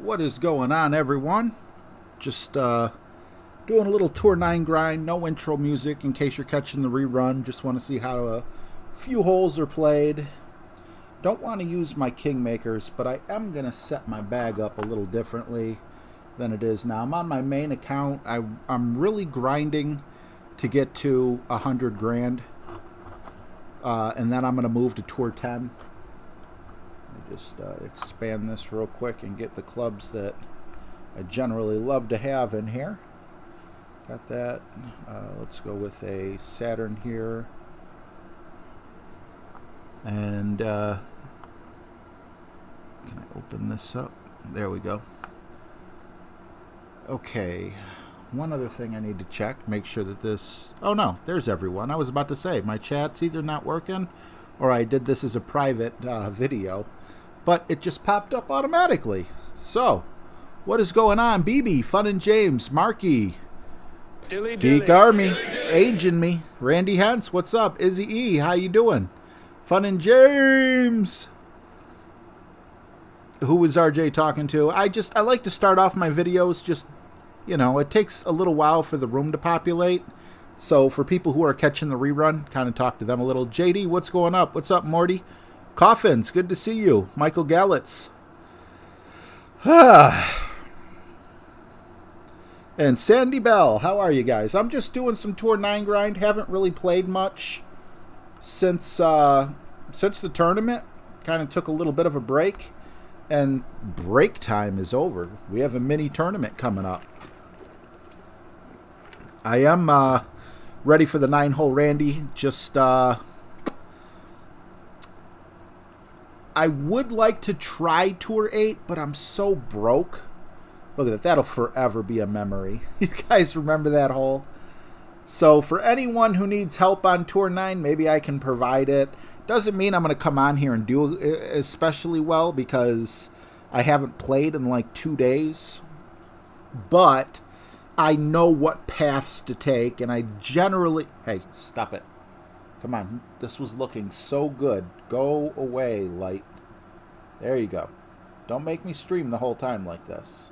What is going on, everyone? Just doing a little Tour 9 grind, no intro music in case you're catching the rerun. Just want to see how a few holes are played. Don't want to use my Kingmakers, but I am going to set my bag up a little differently than it is now. I'm on my main account. I'm really grinding to get to 100 grand. And then I'm going to move to Tour 10. Let me just expand this real quick and get the clubs that I generally love to have in here. Got that. Let's go with a Saturn here. And can I open this up? There we go. Okay. One other thing I need to check. Make sure that this... Oh no, there's everyone. I was about to say, my chat's either not working or I did this as a private video. But it just popped up automatically. So, what is going on? BB, Fun and James, Marky, Deke Army, Aging Me, Randy Hens, what's up? Izzy E, how you doing? Fun and James. Who was RJ talking to? I like to start off my videos just, you know, it takes a little while for the room to populate. So for people who are catching the rerun, kind of talk to them a little. JD, what's going up? What's up, Morty? Coffins, good to see you. Michael Gallitz. And Sandy Bell, how are you guys? I'm just doing some Tour 9 grind. Haven't really played much since the tournament. Kind of took a little bit of a break. And break time is over. We have a mini tournament coming up. I am ready for the 9-hole Randy. Just... I would like to try Tour 8, but I'm so broke. Look at that. That'll forever be a memory. You guys remember that hole? So for anyone who needs help on Tour 9, maybe I can provide it. Doesn't mean I'm going to come on here and do especially well because I haven't played in like 2 days. But I know what paths to take, and I generally... Hey, stop it. Come on. This was looking so good. Go away, light. There you go. Don't make me stream the whole time like this.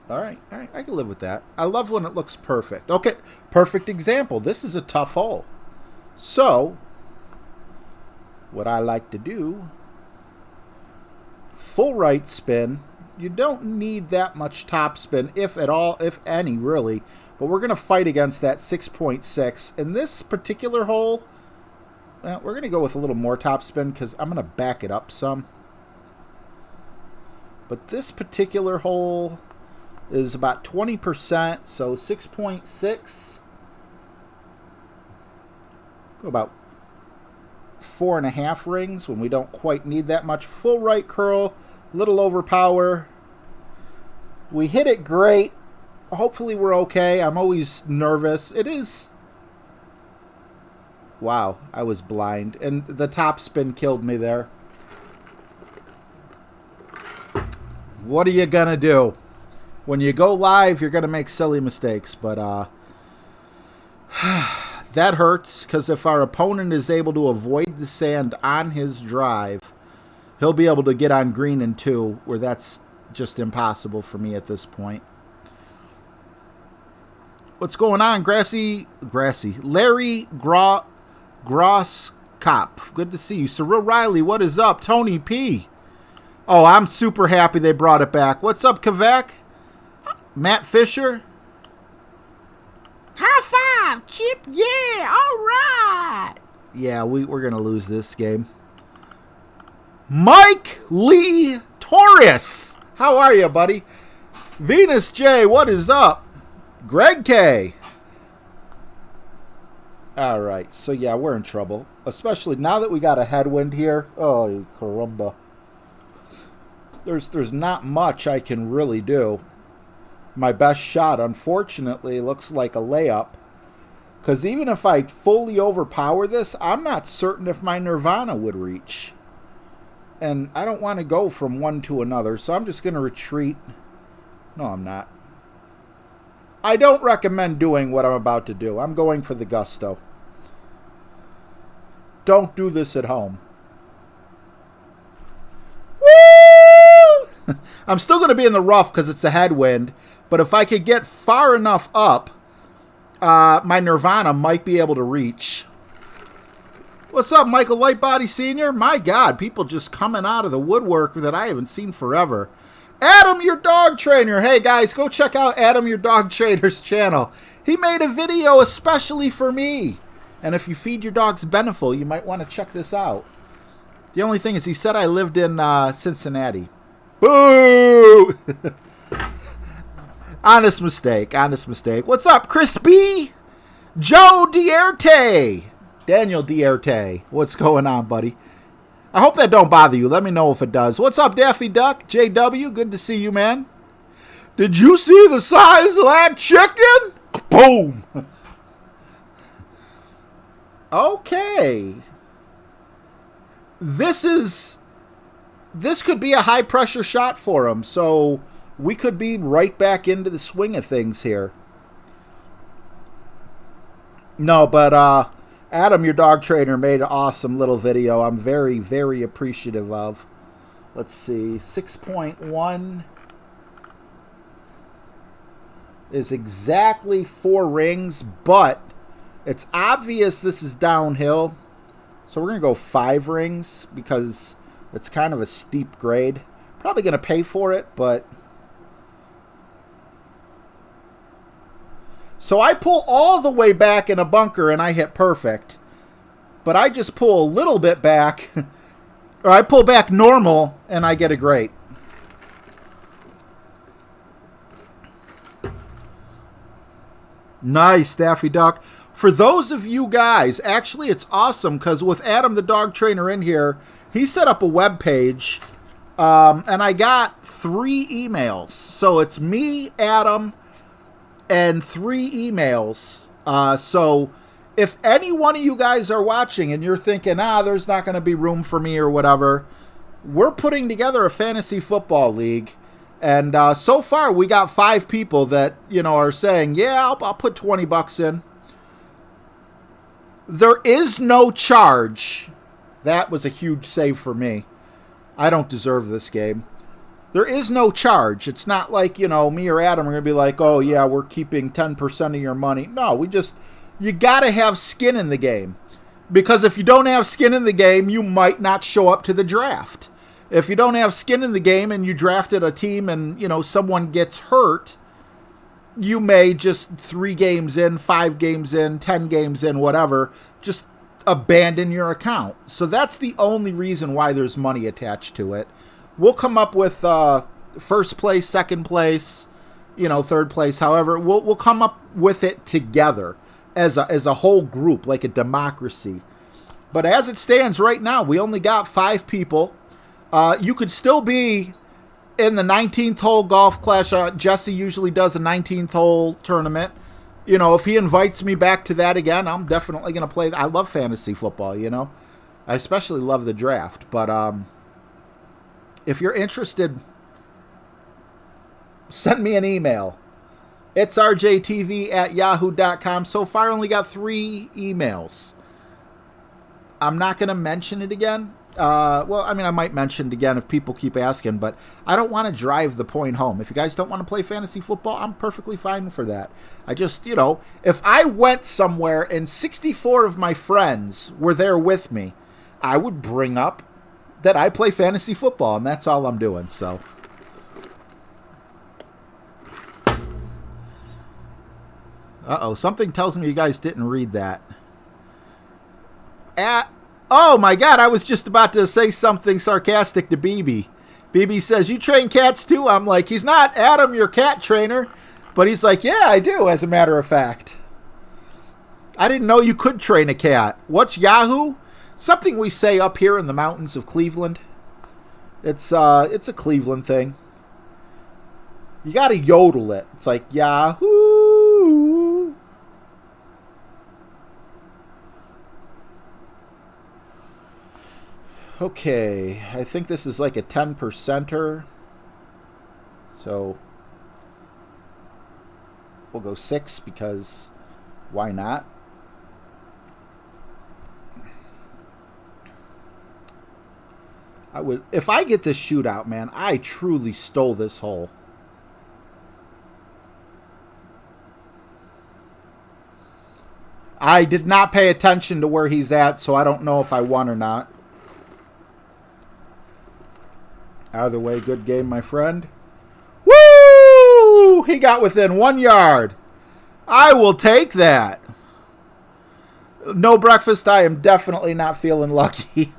All right. I can live with that. I love when it looks perfect. Okay, perfect example. This is a tough hole. So, what I like to do, full right spin. You don't need that much top spin, if at all, if any, really. But we're going to fight against that 6.6. In this particular hole, we're going to go with a little more top spin because I'm going to back it up some. But this particular hole is about 20%, so 6.6. Go about 4.5 rings when we don't quite need that much. Full right curl, little overpower. We hit it great. Hopefully we're okay. I'm always nervous. It is... Wow, I was blind. And the top spin killed me there. What are you going to do? When you go live, you're going to make silly mistakes. But that hurts because if our opponent is able to avoid the sand on his drive, he'll be able to get on green in 2, where that's just impossible for me at this point. What's going on, Grassy? Larry Grosskopf. Good to see you. Cyril Riley, what is up? Tony P. Oh, I'm super happy they brought it back. What's up, Kavak? Matt Fisher? High five, Chip. Yeah, all right. Yeah, we're going to lose this game. Mike Lee Torres. How are you, buddy? Venus J, what is up? Greg K. All right, so yeah, we're in trouble, especially now that we got a headwind here. Oh, caramba. There's not much I can really do. My best shot, unfortunately, looks like a layup, because even if I fully overpower this, I'm not certain if my Nirvana would reach. And I don't want to go from one to another, so I'm just going to retreat. No, I'm not. I don't recommend doing what I'm about to do. I'm going for the gusto. Don't do this at home. Woo! I'm still going to be in the rough because it's a headwind. But if I could get far enough up, my Nirvana might be able to reach. What's up, Michael Lightbody Sr.? My God, people just coming out of the woodwork that I haven't seen forever. Adam, your dog trainer. Hey, guys, go check out Adam, your dog trainer's channel. He made a video especially for me. And if you feed your dogs Beneful, you might want to check this out. The only thing is he said I lived in Cincinnati. Boo! Honest mistake. Honest mistake. What's up, Chris B? Joe Dierte. Daniel Dierte. What's going on, buddy? I hope that don't bother you. Let me know if it does. What's up, Daffy Duck? JW, good to see you, man. Did you see the size of that chicken? Boom! Okay. This could be a high-pressure shot for him, so we could be right back into the swing of things here. No, but Adam, your dog trainer, made an awesome little video I'm very, very appreciative of. Let's see, 6.1 is exactly 4 rings, but it's obvious this is downhill. So we're going to go 5 rings because it's kind of a steep grade. Probably going to pay for it, but... So I pull all the way back in a bunker and I hit perfect. But I just pull a little bit back, or I pull back normal and I get a great. Nice, Daffy Duck. For those of you guys, actually it's awesome because with Adam the dog trainer in here, he set up a web page and I got 3 emails. So it's me, Adam, and 3 emails. So if any one of you guys are watching and you're thinking, there's not going to be room for me or whatever, we're putting together a fantasy football league. And so far we got 5 people that, are saying, yeah, I'll put $20 in. There is no charge. That was a huge save for me. I don't deserve this game. There is no charge. It's not like, me or Adam are going to be like, oh, yeah, we're keeping 10% of your money. No, you got to have skin in the game. Because if you don't have skin in the game, you might not show up to the draft. If you don't have skin in the game and you drafted a team and, someone gets hurt, you may just 3 games in, 5 games in, 10 games in, whatever, just abandon your account. So that's the only reason why there's money attached to it. We'll come up with first place, second place, third place. However, we'll come up with it together as a whole group, like a democracy. But as it stands right now, we only got 5 people. You could still be in the 19th hole golf clash. Jesse usually does a 19th hole tournament. If he invites me back to that again, I'm definitely going to play. I love fantasy football, I especially love the draft. But if you're interested, send me an email. It's rjtv@yahoo.com. So far, I only got 3 emails. I'm not going to mention it again. I might mention it again if people keep asking, but I don't want to drive the point home. If you guys don't want to play fantasy football, I'm perfectly fine for that. I just, if I went somewhere and 64 of my friends were there with me, I would bring up that I play fantasy football, and that's all I'm doing, so. Uh-oh, something tells me you guys didn't read that. Oh my God, I was just about to say something sarcastic to BB. BB says, you train cats too? I'm like, he's not Adam, your cat trainer. But he's like, yeah, I do, as a matter of fact. I didn't know you could train a cat. What's Yahoo? Something we say up here in the mountains of Cleveland. It's a Cleveland thing. You gotta yodel it. It's like, Yahoo! Okay, I think this is like a 10%er. So we'll go 6 because why not? I would, if I get this shootout, man, I truly stole this hole. I did not pay attention to where he's at, so I don't know if I won or not. Either way, good game, my friend. Woo! He got within 1 yard. I will take that. No breakfast, I am definitely not feeling lucky.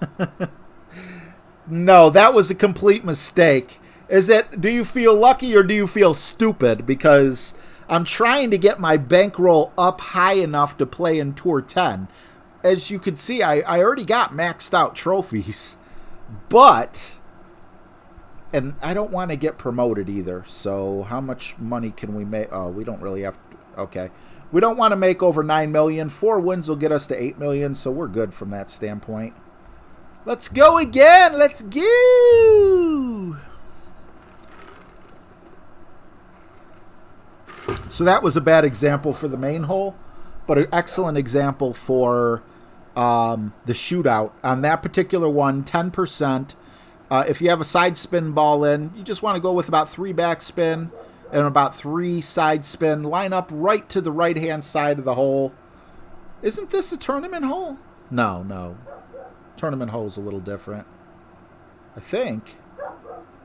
No, that was a complete mistake. Do you feel lucky or do you feel stupid? Because I'm trying to get my bankroll up high enough to play in Tour 10. As you can see, I already got maxed out trophies. But, and I don't want to get promoted either. So how much money can we make? Oh, we don't really have to. Okay. We don't want to make over 9 million. 4 wins will get us to 8 million. So we're good from that standpoint. Let's go again. Let's go. So that was a bad example for the main hole, but an excellent example for the shootout. On that particular one, 10%. If you have a side spin ball in, you just want to go with about 3 back spin and about 3 side spin. Line up right to the right-hand side of the hole. Isn't this a tournament hole? No. Tournament hole's a little different. I think.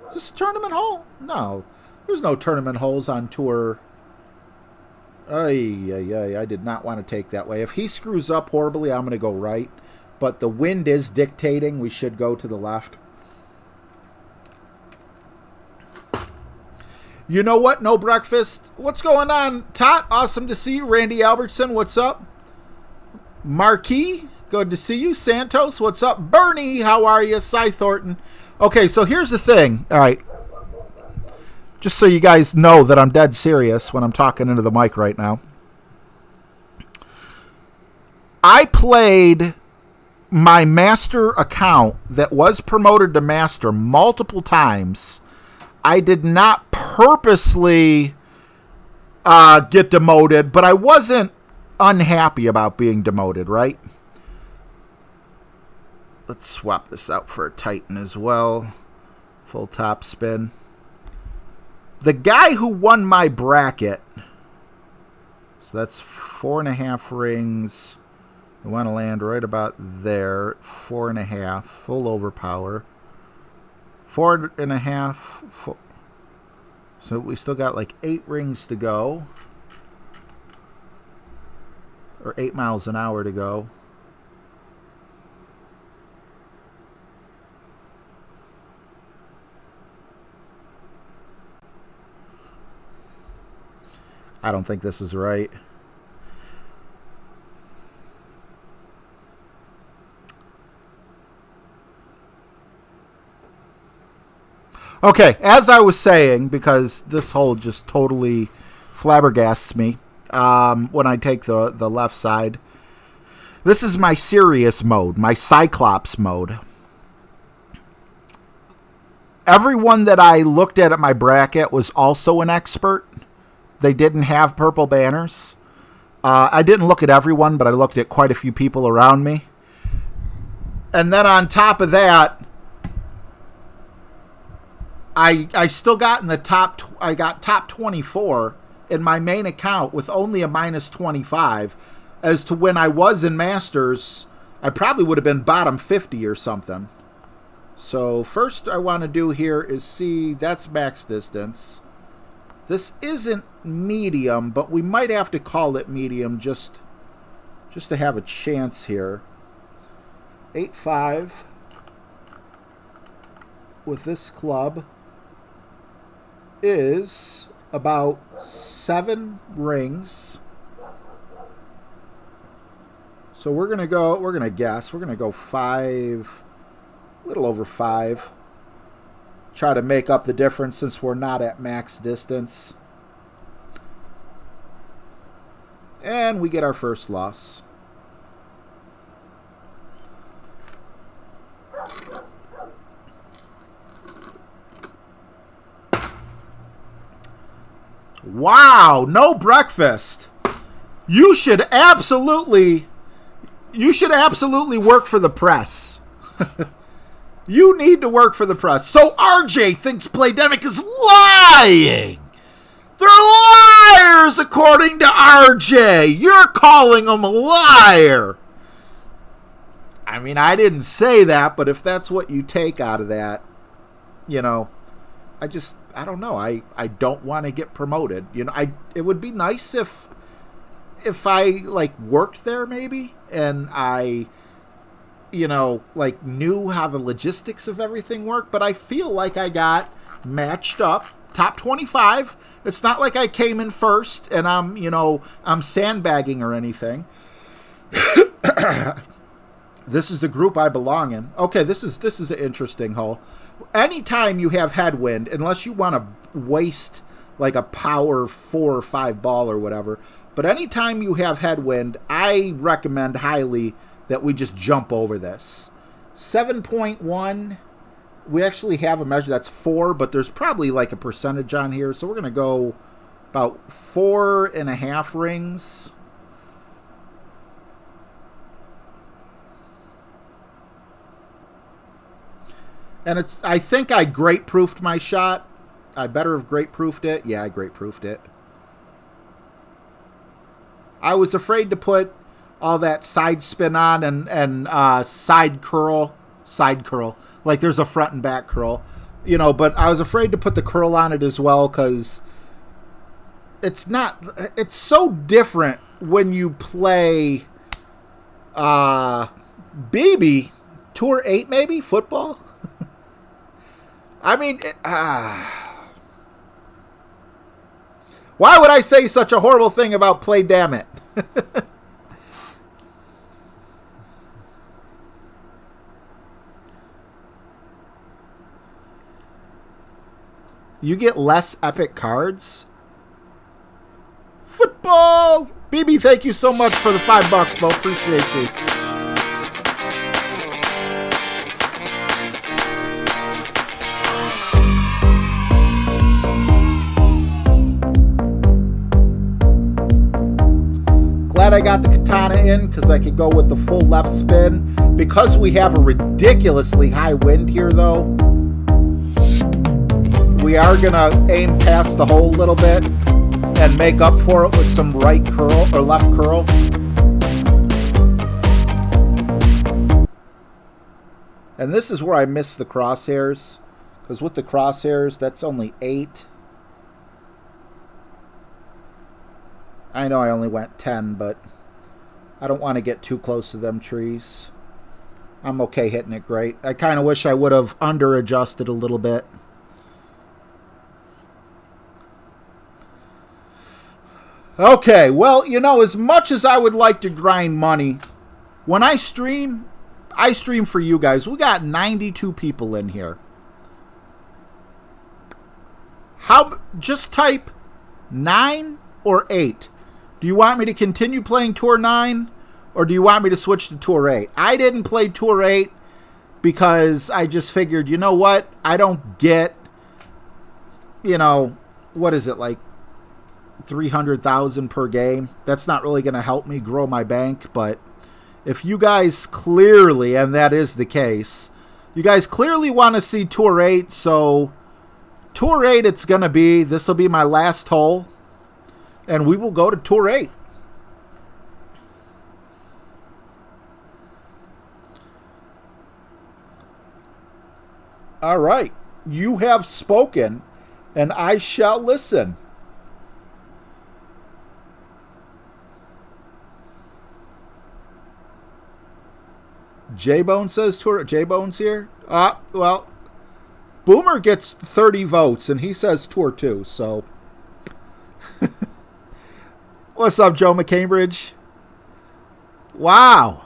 Is this a tournament hole? No. There's no tournament holes on tour. I did not want to take that way. If he screws up horribly, I'm going to go right. But the wind is dictating we should go to the left. You know what? No breakfast. What's going on, Tot? Awesome to see you. Randy Albertson, what's up? Marquis, good to see you. Santos, what's up? Bernie, how are you? Cy Thornton. Okay, so here's the thing. All right. Just so you guys know that I'm dead serious when I'm talking into the mic right now. I played my master account that was promoted to master multiple times. I did not purposely get demoted, but I wasn't unhappy about being demoted, right? Let's swap this out for a Titan as well. Full top spin. The guy who won my bracket, so that's 4.5 rings. We want to land right about there. 4.5, full overpower. 4.5. So we still got like 8 rings to go. Or 8 miles an hour to go. I don't think this is right. Okay, as I was saying, because this hole just totally flabbergasts me when I take the left side. This is my serious mode, my Cyclops mode. Everyone that I looked at my bracket was also an expert. They didn't have purple banners. I didn't look at everyone, but I looked at quite a few people around me. And then on top of that, I still got in the top. I got top 24 in my main account with only a minus 25. As to when I was in Masters, I probably would have been bottom 50 or something. So first I want to do here is see, that's max distance. This isn't medium, but we might have to call it medium just to have a chance here. 8.5 with this club is about 7 rings. So we're going to guess. We're going to go 5, a little over 5. Try to make up the difference since we're not at max distance. And we get our first loss. Wow, no breakfast. You should absolutely work for the press. You need to work for the press. So RJ thinks Playdemic is lying. They're liars, according to RJ. You're calling them a liar. I mean, I didn't say that, but if that's what you take out of that, you know, I don't know. I don't want to get promoted. You know, it would be nice if I, like, worked there maybe, and I, you know, like, knew how the logistics of everything worked, but I feel like I got matched up. Top 25. It's not like I came in first and I'm sandbagging or anything. This is the group I belong in. Okay, this is an interesting hole. Anytime you have headwind, unless you want to waste like a power 4 or 5 ball or whatever, but anytime you have headwind, I recommend highly that we just jump over this. 7.1. We actually have a measure that's 4, but there's probably like a percentage on here. So we're going to go about 4.5 rings. And I think I great proofed my shot. I better have great proofed it. Yeah, I great proofed it. I was afraid to put all that side spin on and side curl. Like there's a front and back curl, you know, but I was afraid to put the curl on it as well because it's so different when you play BB Tour 8 maybe, football. I mean, why would I say such a horrible thing about Playdemic? You get less epic cards? Football! BB, thank you so much for the $5, Bo. Appreciate you. Glad I got the katana in because I could go with the full left spin. Because we have a ridiculously high wind here, though, we are going to aim past the hole a little bit and make up for it with some right curl or left curl. And this is where I missed the crosshairs, because with the crosshairs, that's only 8. I know I only went 10, but I don't want to get too close to them trees. I'm okay hitting it great. I kind of wish I would have under-adjusted a little bit. Okay, well, you know, as much as I would like to grind money, when I stream for you guys. We got 92 people in here. Just type 9 or 8. Do you want me to continue playing Tour 9, or do you want me to switch to Tour 8? I didn't play Tour 8 because I just figured, you know what? I don't get, you know, what is it, like 300,000 per game. That's not really going to help me grow my bank, but if you guys clearly, and that is the case, you guys clearly want to see Tour 8, so Tour 8 it's going to be. This will be my last hole, and we will go to Tour 8. All right. You have spoken, and I shall listen. J-Bone says Tour. J-Bone's here? Well, Boomer gets 30 votes, and he says Tour 2, so. What's up, Joe McCambridge? Wow.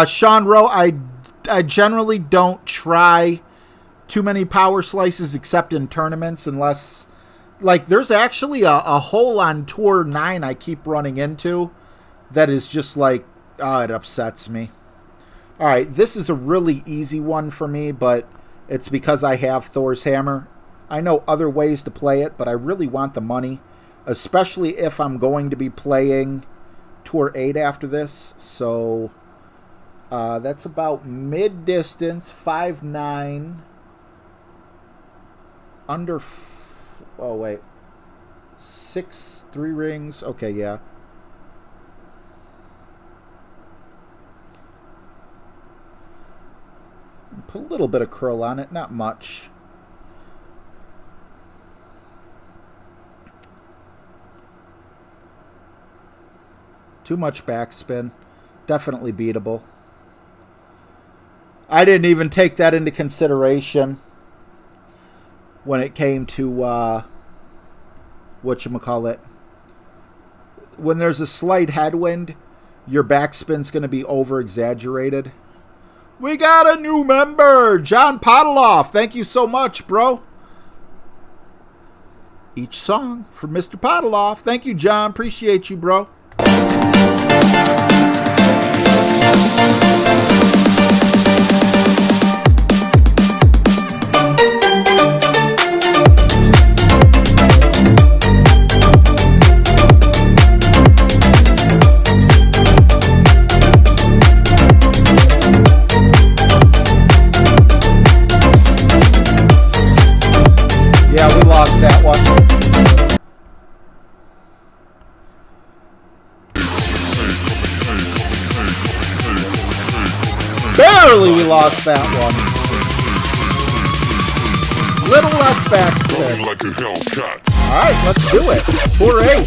Sean Rowe, I generally don't try too many power slices except in tournaments unless... Like, there's actually a hole on Tour 9 I keep running into that is just like, oh, it upsets me. All right, this is a really easy one for me, but it's because I have Thor's Hammer. I know other ways to play it, but I really want the money, especially if I'm going to be playing tour 8 after this, so that's about mid-distance, 5'9", under, oh wait, 6, 3 rings, okay, yeah. Put a little bit of curl on it, not much. Too much backspin. Definitely beatable. I didn't even take that into consideration when it came to whatchamacallit. When there's a slight headwind, your backspin's going to be over-exaggerated. We got a new member! John Pottloff. Thank you so much, bro. Each song for Mr. Pottloff. Thank you, John. Appreciate you, bro. Yeah, we lost that one. Barely we lost that one. Little less backspin. Like a Hellcat. Alright, let's do it. 4-8.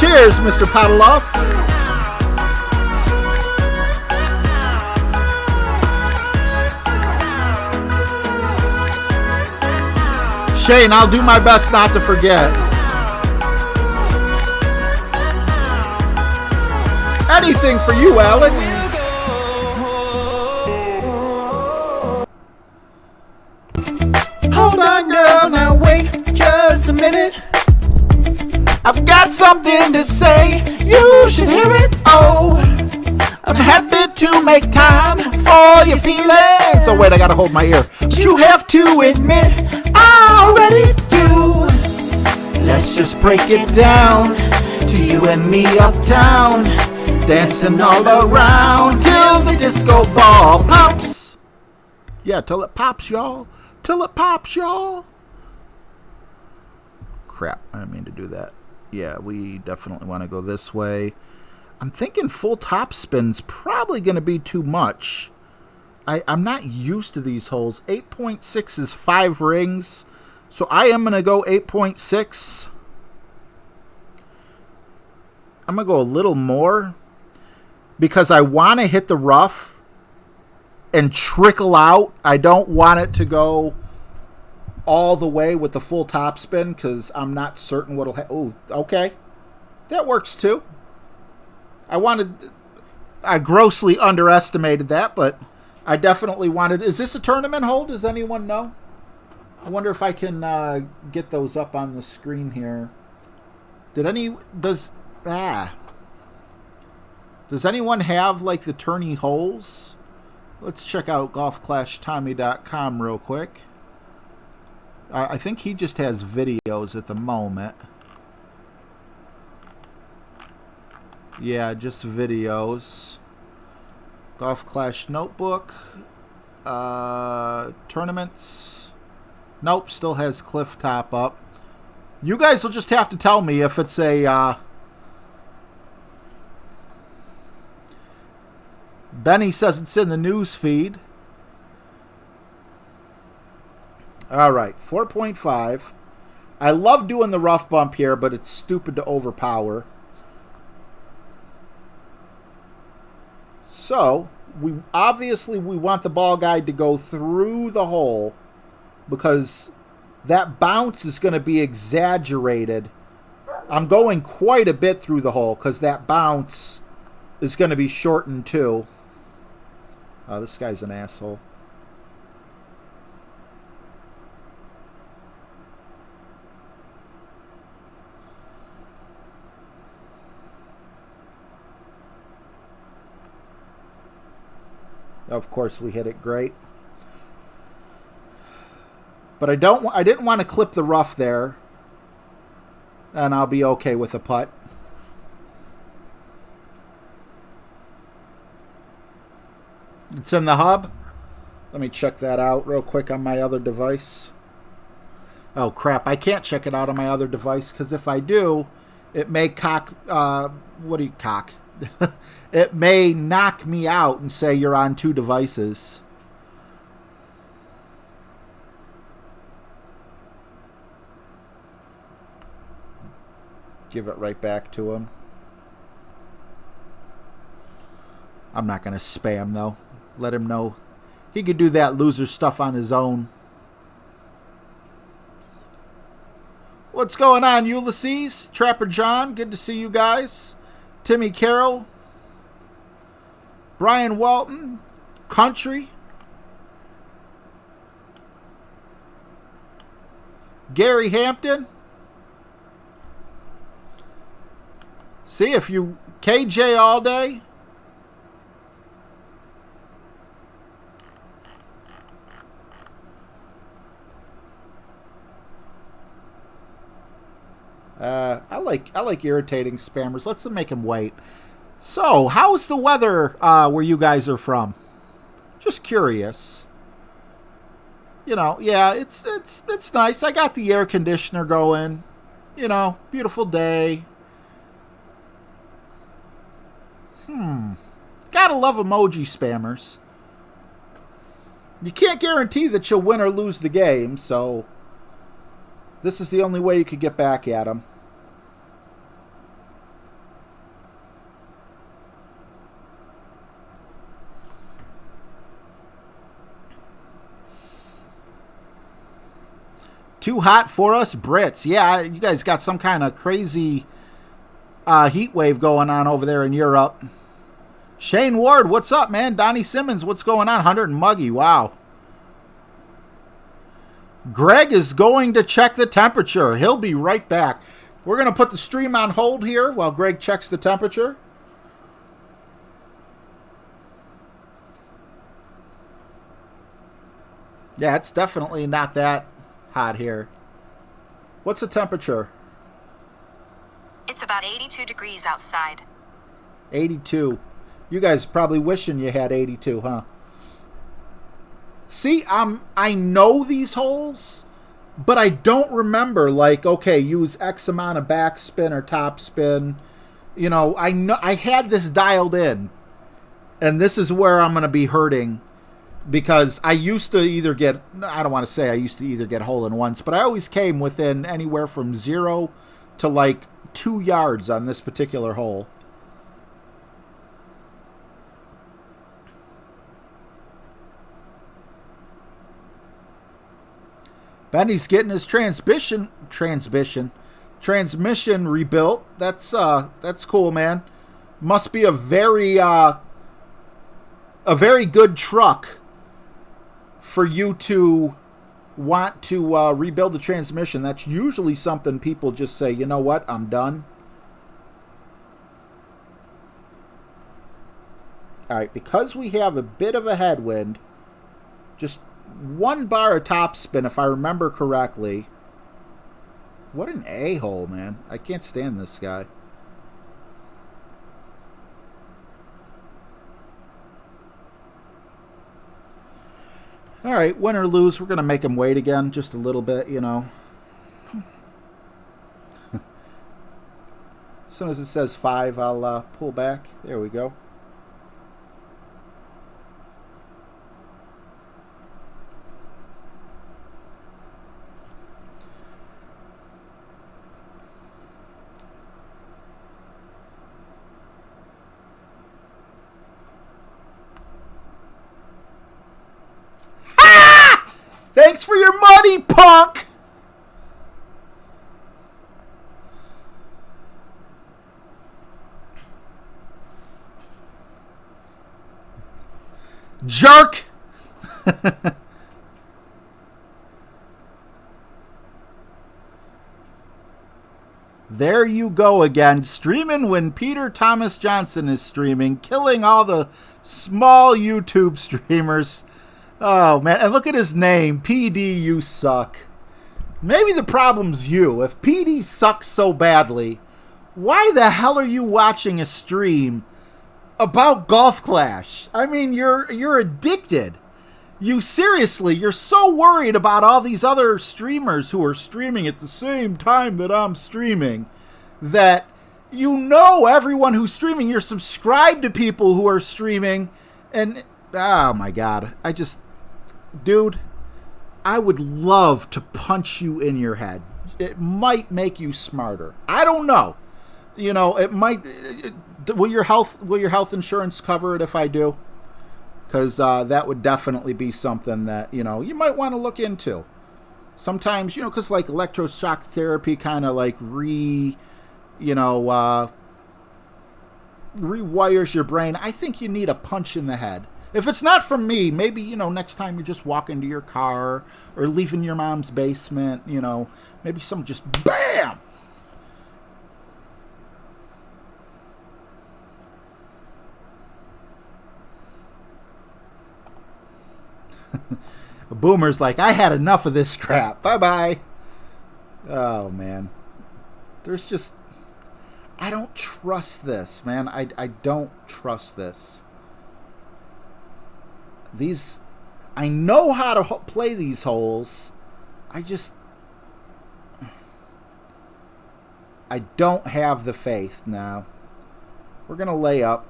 Cheers, Mr. Pottloff. Shane, I'll do my best not to forget. Anything for you, Alex. Hold on, girl, now wait just a minute. I've got something to say, you should hear it. Oh, I'm happy to make time for your feelings. Oh wait, I gotta hold my ear. But you have to admit, I already do. Let's just break it down to you and me uptown, dancing all around till the disco ball pops. Yeah, till it pops, y'all. Till it pops, y'all. Crap, I didn't mean to do that. Yeah, we definitely want to go this way. I'm thinking full top spin's probably going to be too much. I'm not used to these holes. 8.6 is 5 rings, so I am going to go 8.6. I'm going to go a little more because I want to hit the rough and trickle out. I don't want it to go all the way with the full top spin because I'm not certain what'll happen. Oh, okay. That works too. I grossly underestimated that, but I definitely wanted. Is this a tournament hole? Does anyone know? I wonder if I can get those up on the screen here. Does anyone have like the tourney holes? Let's check out golfclashtommy.com real quick. I think he just has videos at the moment. Yeah, just videos. Golf Clash Notebook. Tournaments. Nope, still has Cliff Top up. You guys will just have to tell me if it's a... Benny says it's in the news feed. All right, 4.5. I love doing the rough bump here, but it's stupid to overpower. So, we want the ball guide to go through the hole because that bounce is going to be exaggerated. I'm going quite a bit through the hole because that bounce is going to be shortened too. This guy's an asshole. Of course, we hit it great. But I didn't want to clip the rough there. And I'll be okay with a putt. It's in the hub. Let me check that out real quick on my other device. Oh, crap. I can't check it out on my other device because if I do, it may it may knock me out and say you're on 2 devices. Give it right back to him. I'm not going to spam, though. Let him know. He could do that loser stuff on his own. What's going on, Ulysses? Trapper John, good to see you guys. Timmy Carroll. Brian Walton. Country. Gary Hampton. See, if you... KJ all day. I like irritating spammers. Let's make them wait. So, how's the weather where you guys are from? Just curious. You know, yeah, it's nice. I got the air conditioner going. You know, beautiful day. Gotta love emoji spammers. You can't guarantee that you'll win or lose the game, so this is the only way you could get back at them. Too hot for us Brits. Yeah, you guys got some kind of crazy heat wave going on over there in Europe. Shane Ward, what's up, man? Donnie Simmons, what's going on? 100 and muggy. Wow. Greg is going to check the temperature. He'll be right back. We're going to put the stream on hold here while Greg checks the temperature. Yeah, it's definitely not that hot here. What's the temperature? It's about 82 degrees outside. 82. You guys probably wishing you had 82, huh? See, I know these holes, but I don't remember, like, okay, use X amount of backspin or topspin. You know I had this dialed in, and this is where I'm going to be hurting, because I used to either get, I don't want to say I used to either get hole-in-ones, but I always came within anywhere from 0 to, like, 2 yards on this particular hole. Benny's getting his transmission rebuilt. That's cool, man. Must be a very good truck for you to want to rebuild the transmission. That's usually something people just say, you know what, I'm done. All right, because we have a bit of a headwind, just 1 bar of topspin, if I remember correctly. What an a-hole, man. I can't stand this guy. All right, win or lose, we're going to make him wait again just a little bit, you know. As soon as it says 5, I'll pull back. There we go. Thanks for your money, punk! Jerk! There you go again, streaming when Peter Thomas Johnson is streaming, killing all the Small YouTube streamers. Oh, man. And look at his name. PD, you suck. Maybe the problem's you. If PD sucks so badly, why the hell are you watching a stream about Golf Clash? I mean, you're addicted. You're so worried about all these other streamers who are streaming at the same time that I'm streaming that you know everyone who's streaming. You're subscribed to people who are streaming. And, oh my God. Dude, I would love to punch you in your head. It might make you smarter. I don't know. You know, it might. Will your health insurance cover it if I do? Because that would definitely be something that, you know, you might want to look into. Sometimes, you know, because like electroshock therapy kind of like rewires your brain. I think you need a punch in the head. If it's not from me, maybe, you know, next time you just walk into your car or leaving your mom's basement, you know, maybe some just BAM! A boomer's like, I had enough of this crap. Bye-bye. Oh, man. There's just... I don't trust this, man. I don't trust this. I know how to play these holes. I don't have the faith now. We're going to lay up.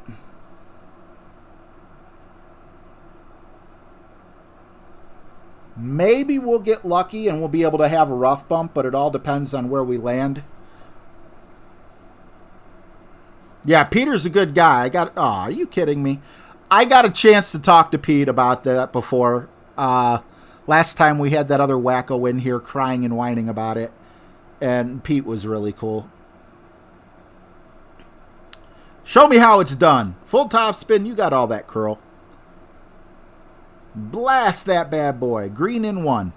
Maybe we'll get lucky and we'll be able to have a rough bump, but it all depends on where we land. Yeah, Peter's a good guy. Are you kidding me? I got a chance to talk to Pete about that before. Last time we had that other wacko in here crying and whining about it. And Pete was really cool. Show me how it's done. Full top spin, you got all that curl. Blast that bad boy. Green in one.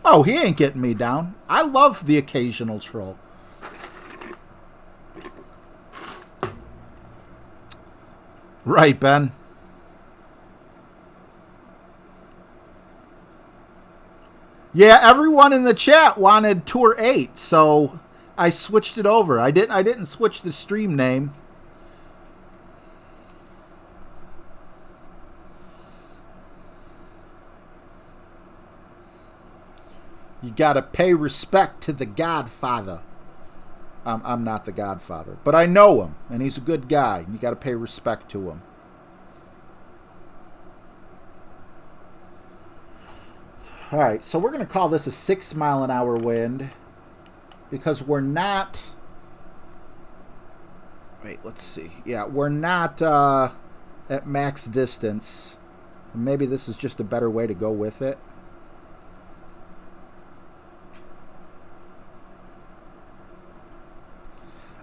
Oh, he ain't getting me down. I love the occasional troll. Right, Ben. Yeah, everyone in the chat wanted Tour 8, so I switched it over. I didn't switch the stream name. You gotta pay respect to the Godfather. I'm not the Godfather, but I know him, and he's a good guy. And you gotta pay respect to him. All right, so we're gonna call this a 6-mile-an-hour wind because we're not. Wait, let's see. Yeah, we're not at max distance. Maybe this is just a better way to go with it.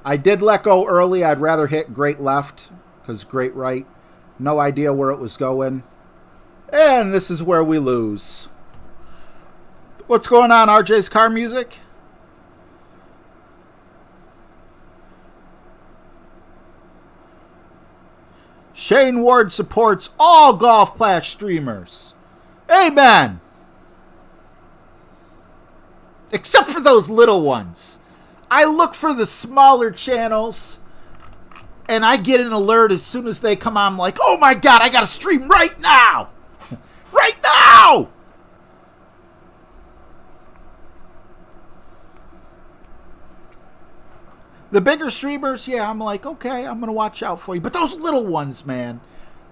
I did let go early. I'd rather hit great left because great right. No idea where it was going. And this is where we lose. What's going on, RJ's car music? Shane Ward supports all Golf Clash streamers. Amen. Except for those little ones. I look for the smaller channels, and I get an alert as soon as they come on. I'm like, oh my God, I got to stream right now. Right now. The bigger streamers, yeah, I'm like, okay, I'm going to watch out for you. But those little ones, man,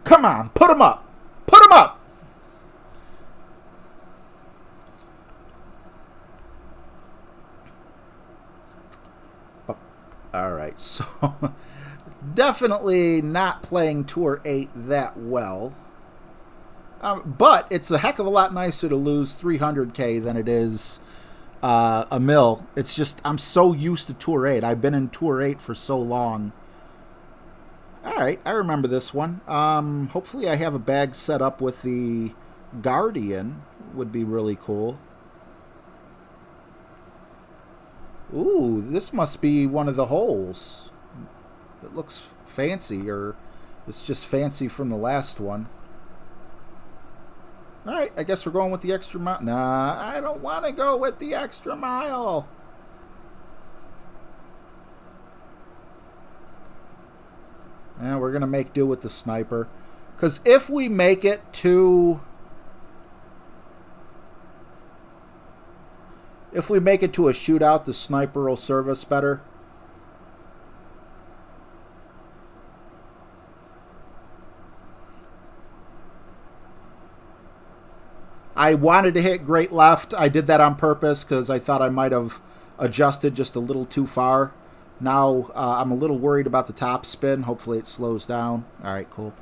come on, put them up. Put them up. All right, so definitely not playing Tour 8 that well. But it's a heck of a lot nicer to lose 300K than it is a mil. It's just I'm so used to Tour 8. I've been in Tour 8 for so long. All right, I remember this one. Hopefully I have a bag set up with the Guardian. Would be really cool. Ooh, this must be one of the holes. It looks fancy, or it's just fancy from the last one. Alright, I guess we're going with the extra mile. Nah, I don't want to go with the extra mile. And we're going to make do with the sniper. Because if we make it to... If we make it to a shootout, the sniper will serve us better. I wanted to hit great left. I did that on purpose because I thought I might have adjusted just a little too far. Now I'm a little worried about the top spin. Hopefully it slows down. All right, cool.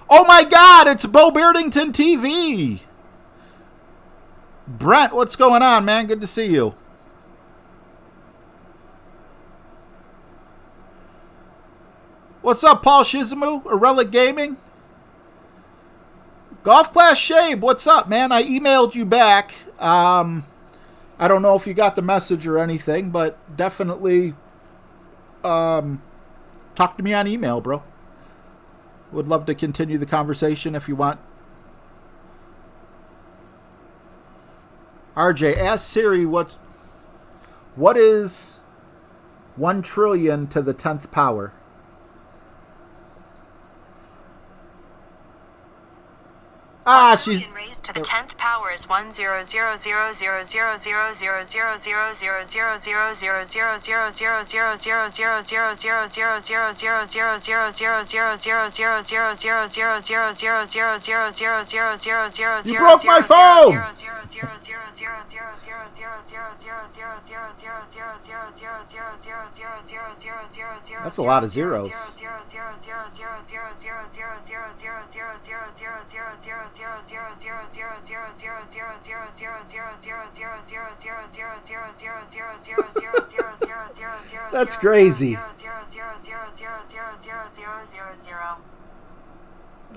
Oh my God, it's Bo Beardington TV. Brent, what's going on, man? Good to see you. What's up, Paul Shizumu? Relic Gaming? Golf Class Shabe, what's up, man? I emailed you back. I don't know if you got the message or anything, but definitely talk to me on email, bro. Would love to continue the conversation if you want. RJ, ask Siri what is 1 trillion to the 10th power? Ah, she's raised to the 10th power is 100000000000000000000000000000000000000000000000000000000000000000000000000000000000000000000000000000000000000000000000000000000000000000000000000000000000000000000000000000000000000000000000000000000000000000000000000000000000000000000000000000000000000000000000000000000000000000000000000000000000000000000000000000000000000000000000000000000000000000000000000000000 That's a lot of zeros. That's crazy.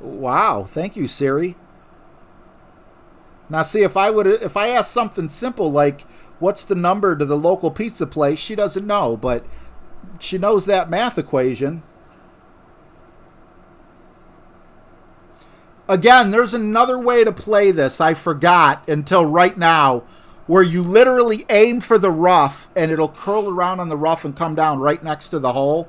Wow, thank you, Siri. Now, see, if I ask something simple like, what's the number to the local pizza place, she doesn't know, but she knows that math equation. Again, there's another way to play this. I forgot until right now, where you literally aim for the rough and it'll curl around on the rough and come down right next to the hole.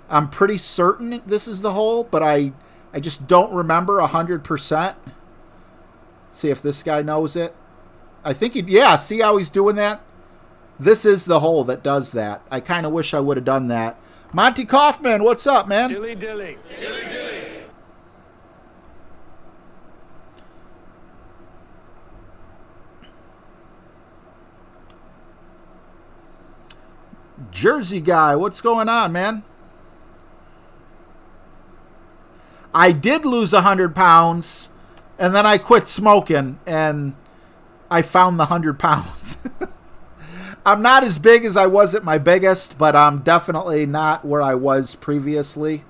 I'm pretty certain this is the hole, but I just don't remember 100%. See if this guy knows it. I think yeah, see how he's doing that? This is the hole that does that. I kind of wish I would have done that. Monty Kaufman, what's up, man? Dilly dilly. Dilly dilly. Jersey guy, what's going on, man? I did lose 100 pounds, and then I quit smoking, and I found the 100 pounds. I'm not as big as I was at my biggest, but I'm definitely not where I was previously.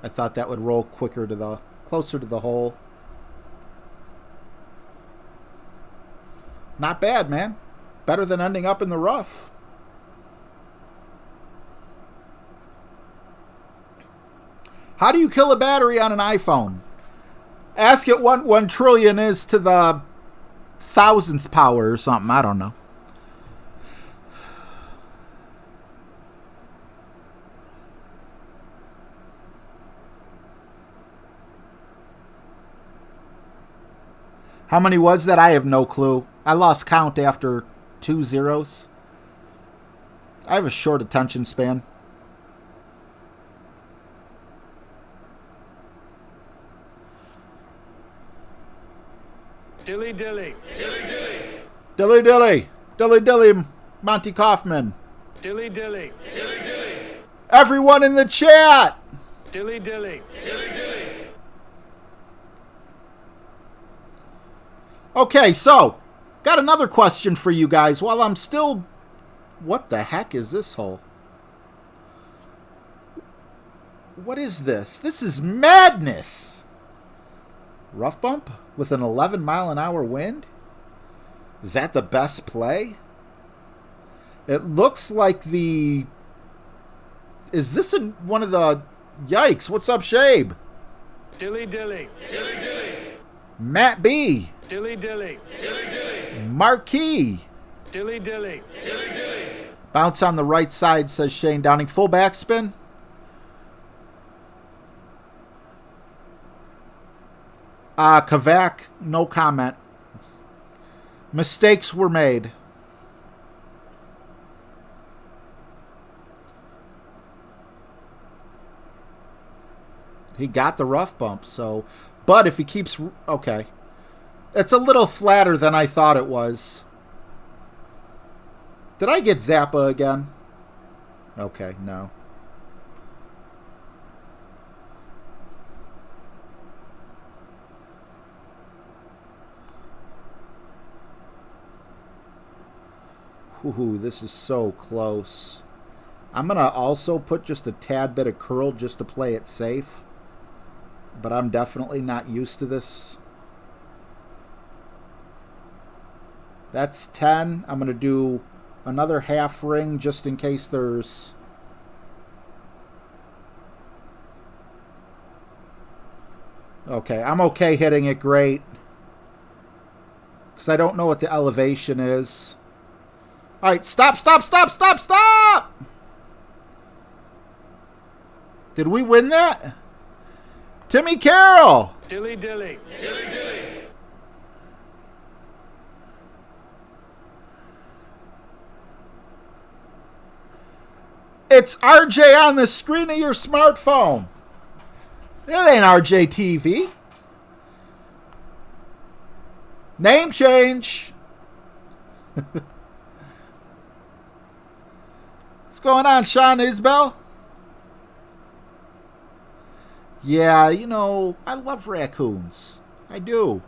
I thought that would roll quicker to the closer to the hole. Not bad, man. Better than ending up in the rough. How do you kill a battery on an iPhone? Ask it what 1 trillion is to the 1000th power or something. I don't know. How many was that? I have no clue. I lost count after 2 zeros. I have a short attention span. Dilly dilly. Dilly dilly. Dilly dilly. Dilly dilly, Monty Kaufman. Dilly dilly. Dilly dilly. Everyone in the chat. Dilly dilly. Dilly dilly. Okay, so got another question for you guys while I'm still... What the heck is this hole? What is this? This is madness. Rough bump with an 11-mile-an-hour wind? Is that the best play? It looks like the... Is this in one of the... Yikes, what's up, Shabe? Dilly dilly. Dilly dilly. Matt B. Dilly dilly. Dilly dilly. Marquis. Dilly dilly. Dilly dilly. Bounce on the right side, says Shane Downing. Full backspin. Kavak, no comment. Mistakes were made. He got the rough bump, so... But if he keeps... Okay. It's a little flatter than I thought it was. Did I get Zappa again? Okay, no. Ooh, this is so close. I'm going to also put just a tad bit of curl just to play it safe. But I'm definitely not used to this. That's 10. I'm going to do another half ring just in case there's... Okay, I'm okay hitting it great. Because I don't know what the elevation is. Alright, stop, stop, stop, stop, stop! Did we win that? Timmy Carroll! Dilly dilly. Dilly dilly. It's RJ on the screen of your smartphone. It ain't RJ TV. Name change. What's going on, Sean Isbell? Yeah, you know, I love raccoons. I do.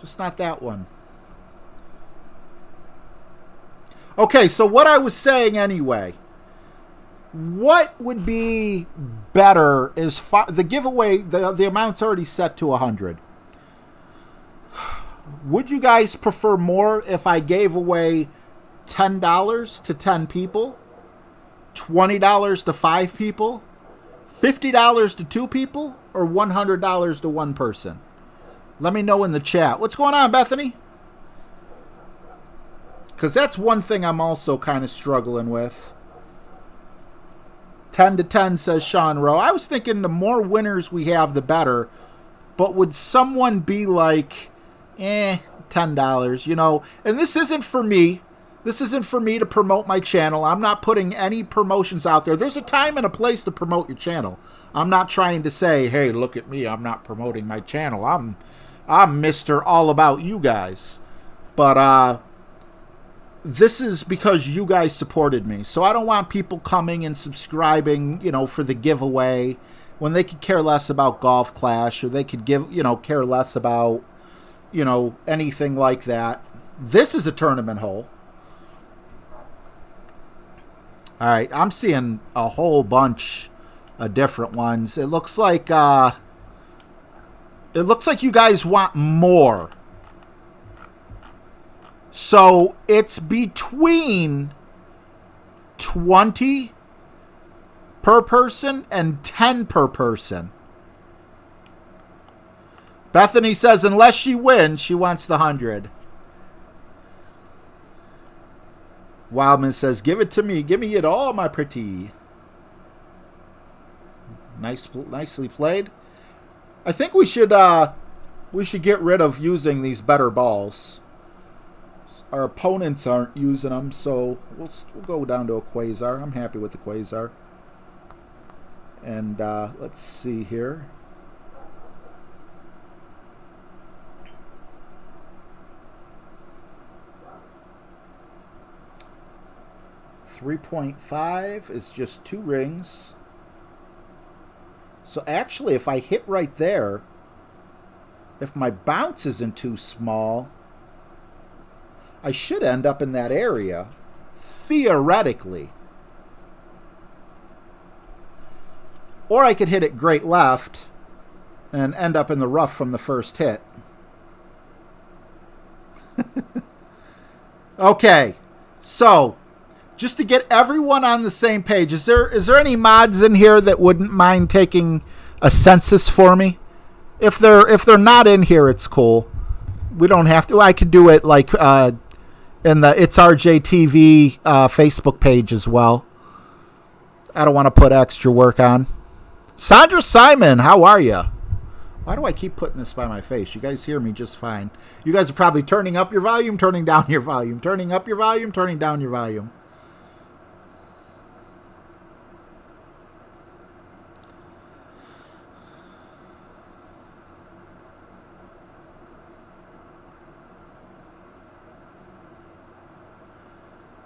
Just not that one. Okay, so what I was saying anyway. What would be better is the giveaway, the amount's already set to 100. Would you guys prefer more if I gave away $10 to 10 people? $20 to 5 people? $50 to 2 people? Or $100 to 1 person? Let me know in the chat. What's going on, Bethany? Because that's one thing I'm also kind of struggling with. 10 to 10, says Sean Rowe. I was thinking the more winners we have, the better. But would someone be like, $10, you know? And this isn't for me. This isn't for me to promote my channel. I'm not putting any promotions out there. There's a time and a place to promote your channel. I'm not trying to say, hey, look at me. I'm not promoting my channel. I'm Mr. All About You guys. But, this is because you guys supported me. So I don't want people coming and subscribing, you know, for the giveaway when they could care less about Golf Clash or they could care less about, you know, anything like that. This is a tournament hole. All right, I'm seeing a whole bunch of different ones. It looks like you guys want more. So it's between 20 per person and 10 per person. Bethany says unless she wins, she wants the 100. Wildman says, give it to me. Give me it all, my pretty. Nicely played. I think we should get rid of using these better balls. Our opponents aren't using them, so we'll go down to a Quasar. I'm happy with the Quasar. And let's see here. .5 is just 2 rings. So actually, if I hit right there, if my bounce isn't too small, I should end up in that area, theoretically. Or I could hit it great left and end up in the rough from the first hit. Okay, so Just to get everyone on the same page. Is there any mods in here that wouldn't mind taking a census for me? If they're not in here, it's cool. We don't have to. I could do it like in the It's RJTV Facebook page as well. I don't want to put extra work on. Sandra Simon, how are you? Why do I keep putting this by my face? You guys hear me just fine. You guys are probably turning up your volume, turning down your volume, turning up your volume, turning down your volume.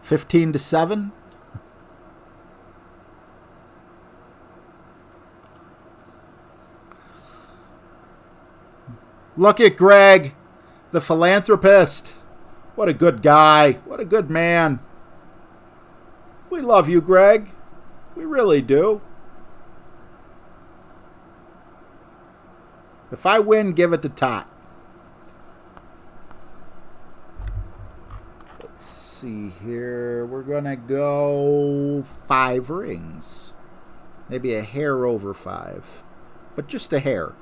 $15 to $7. Look at Greg, the philanthropist. What a good guy. What a good man. We love you, Greg. We really do. If I win, give it to Tot. Let's see here. We're going to go 5 rings. Maybe a hair over 5. But just a hair.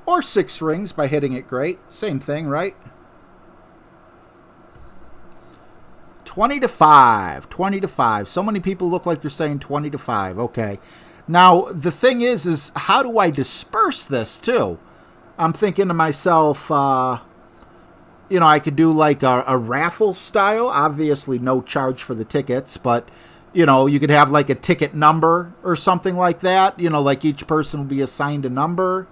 Or 6 rings by hitting it great. Same thing, right? 20 to 5. 20 to 5. So many people look like they're saying 20 to 5. Okay. Now, the thing is how do I disperse this, too? I'm thinking to myself, I could do like a raffle style. Obviously, no charge for the tickets, but, you could have like a ticket number or something like that. Like each person will be assigned a number.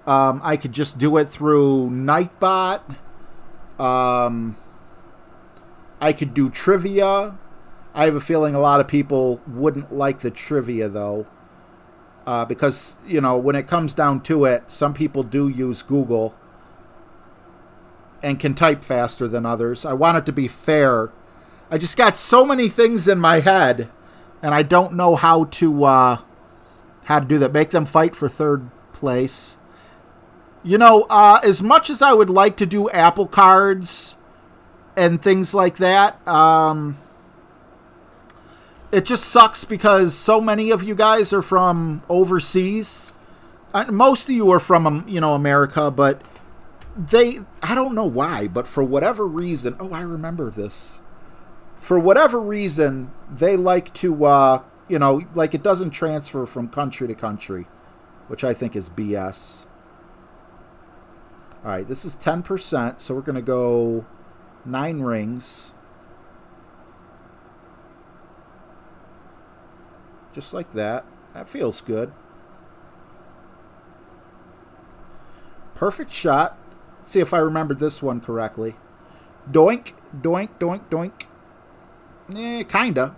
I could just do it through Nightbot. I could do trivia. I have a feeling a lot of people wouldn't like the trivia, though. Because, when it comes down to it, some people do use Google and can type faster than others. I want it to be fair. I just got so many things in my head, and I don't know how to do that. Make them fight for 3rd place. As much as I would like to do Apple cards and things like that, it just sucks because so many of you guys are from overseas. Most of you are from, America, but I don't know why, but for whatever reason, I remember this. For whatever reason, they like to, like it doesn't transfer from country to country, which I think is BS. All right, this is 10%, so we're going to go 9 rings. Just like that. That feels good. Perfect shot. Let's see if I remembered this one correctly. Doink, doink, doink, doink. Kinda.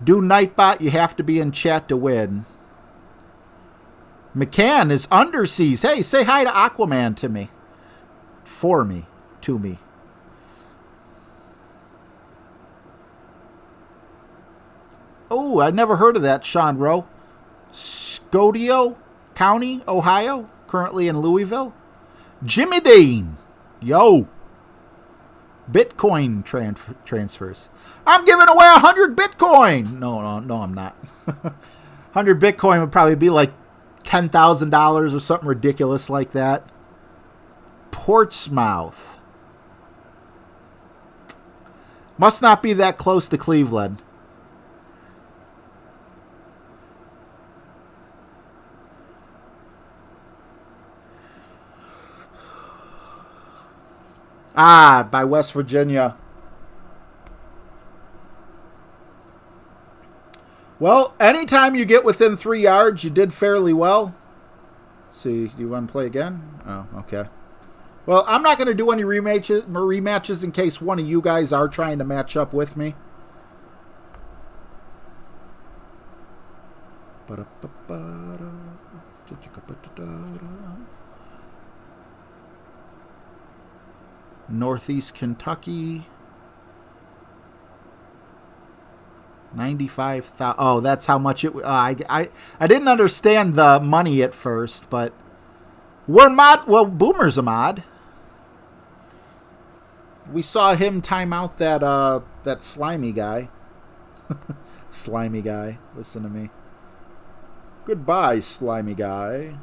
Do Nightbot, you have to be in chat to win. McCann is underseas. Hey, say hi to Aquaman to me. For me. To me. Oh, I never heard of that, Sean Rowe. Scotia County, Ohio. Currently in Louisville. Jimmy Dean. Yo. Bitcoin transfers. I'm giving away 100 Bitcoin. No, I'm not. 100 Bitcoin would probably be like $10,000 or something ridiculous like that. Portsmouth. Must not be that close to Cleveland. By West Virginia. Well, anytime you get within 3 yards, you did fairly well. Let's see, do you want to play again? Oh, okay. Well, I'm not going to do any rematches in case one of you guys are trying to match up with me. Northeast Kentucky. 95,000. Oh, that's how much it. I didn't understand the money at first, but we're mod. Well, Boomer's a mod. We saw him time out that slimy guy. Slimy guy. Listen to me. Goodbye, slimy guy.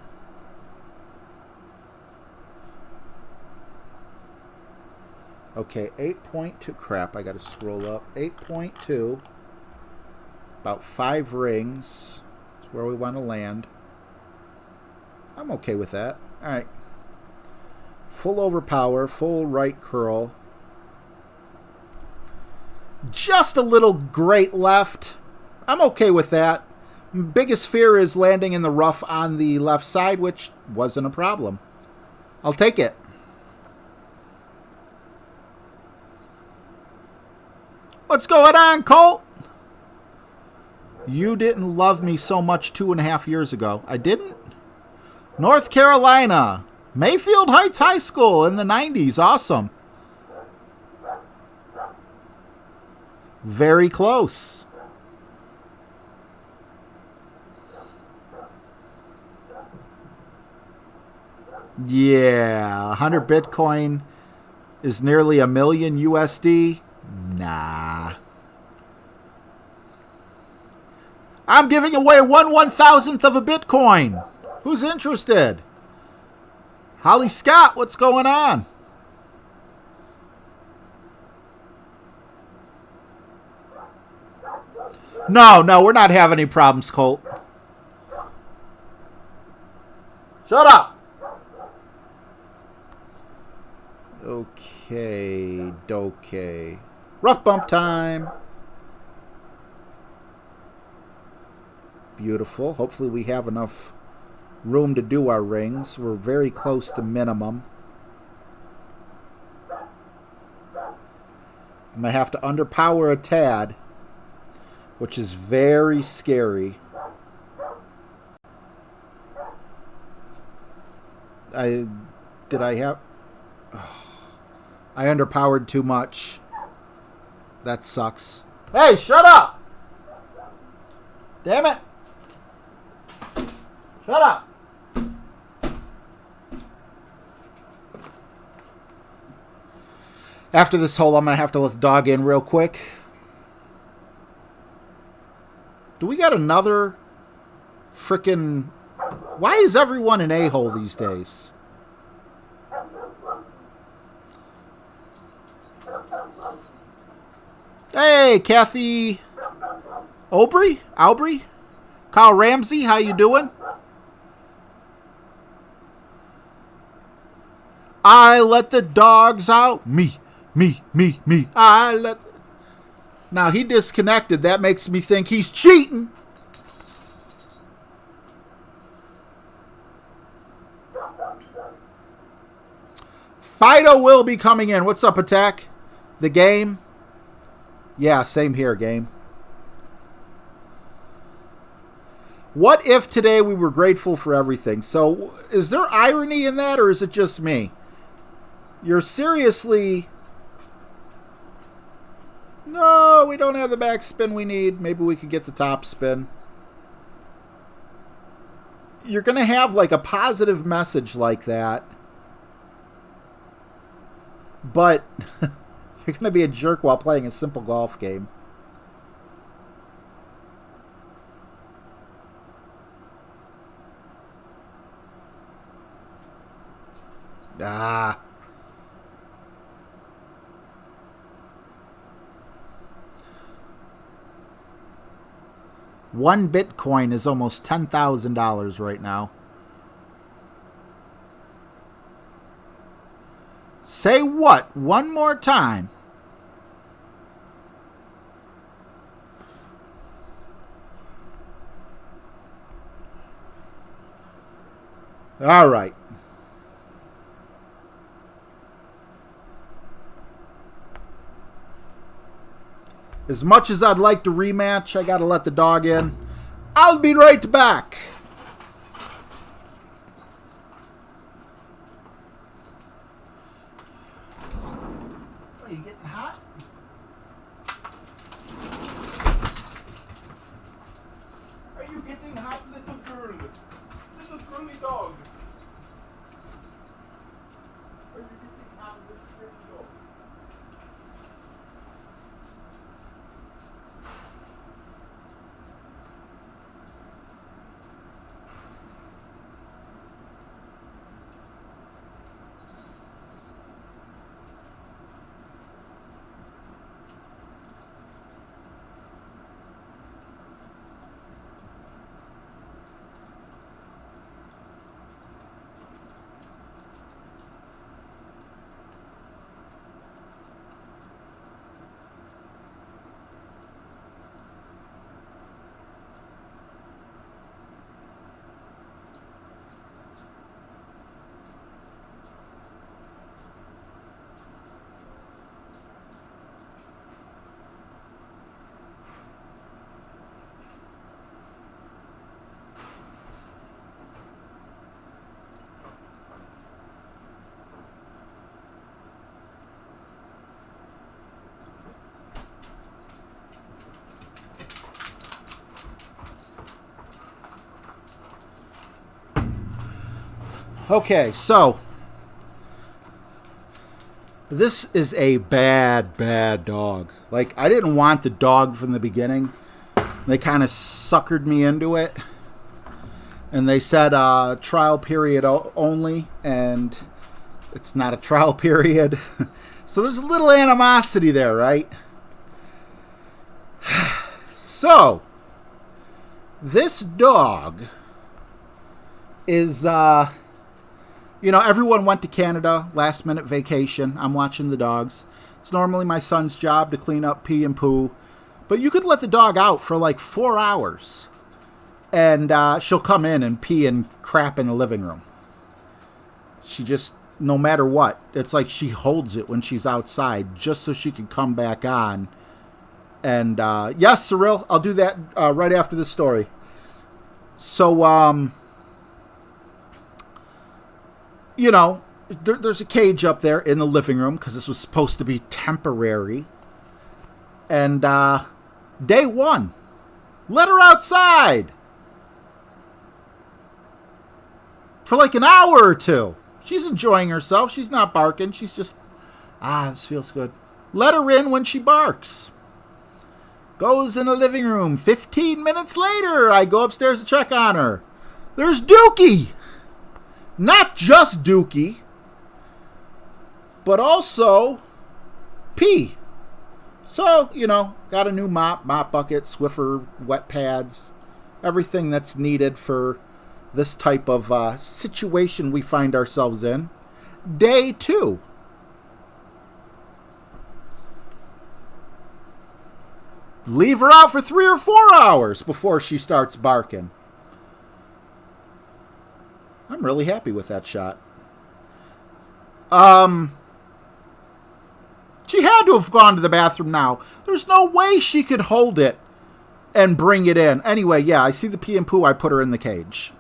Okay, 8.2. Crap, I gotta scroll up. 8.2. About 5 rings. That's where we want to land. I'm okay with that. Alright. Full overpower, full right curl. Just a little great left. I'm okay with that. Biggest fear is landing in the rough on the left side, which wasn't a problem. I'll take it. What's going on, Colt? You didn't love me so much 2.5 years ago. I didn't? North Carolina. Mayfield Heights High School in the 90s. Awesome. Very close. Yeah, 100 Bitcoin is nearly $1 million USD. Nah. I'm giving away 1/1000th of a Bitcoin. Who's interested? Holly Scott, what's going on? No, we're not having any problems, Colt. Shut up. Okay. Rough bump time. Beautiful. Hopefully we have enough room to do our rings. We're very close to minimum. I'm going to have to underpower a tad, which is very scary. I underpowered too much. That sucks. Hey, shut up! Damn it! Shut up! After this hole, I'm going to have to let the dog in real quick. Do we got another frickin'... Why is everyone an a-hole these days? Hey, Kathy Aubry? Kyle Ramsey, how you doing? I let the dogs out. Me. I let... Now, he disconnected. That makes me think he's cheating. Fido will be coming in. What's up, Attack? The game? Yeah, same here, game. What if today we were grateful for everything? So, is there irony in that, or is it just me? You're seriously... No, we don't have the back spin we need. Maybe we could get the top spin. You're going to have like a positive message like that. But you're going to be a jerk while playing a simple golf game. Ah. One Bitcoin is almost $10,000 right now. Say what? One more time. All right. As much as I'd like to rematch, I got to let the dog in. I'll be right back. Are you getting hot? getting hot, little girl? Little girly dog. Are you getting hot, little girly dog? Okay, so this is a bad, bad dog. Like, I didn't want the dog from the beginning. They kind of suckered me into it. And they said trial period only, and it's not a trial period. So there's a little animosity there, right? So, this dog is... you know, everyone went to Canada, last minute vacation. I'm watching the dogs. It's normally my son's job to clean up pee and poo. But you could let the dog out for like 4 hours. And she'll come in and pee and crap in the living room. She just, no matter what, it's like she holds it when she's outside just so she can come back on. And yes, Cyril, I'll do that right after this story. So, you know, there's a cage up there in the living room because this was supposed to be temporary. And day one, let her outside for like an hour or two. She's enjoying herself. She's not barking. She's just, this feels good. Let her in when she barks. Goes in the living room. 15 minutes later, I go upstairs to check on her. There's Dookie. Not just Dookie, but also pee. So, you know, got a new mop bucket, Swiffer, wet pads, everything that's needed for this type of situation we find ourselves in. Day 2. Leave her out for 3 or 4 hours before she starts barking. I'm really happy with that shot. She had to have gone to the bathroom now. There's no way she could hold it and bring it in. Anyway, yeah, I see the pee and poo. I put her in the cage.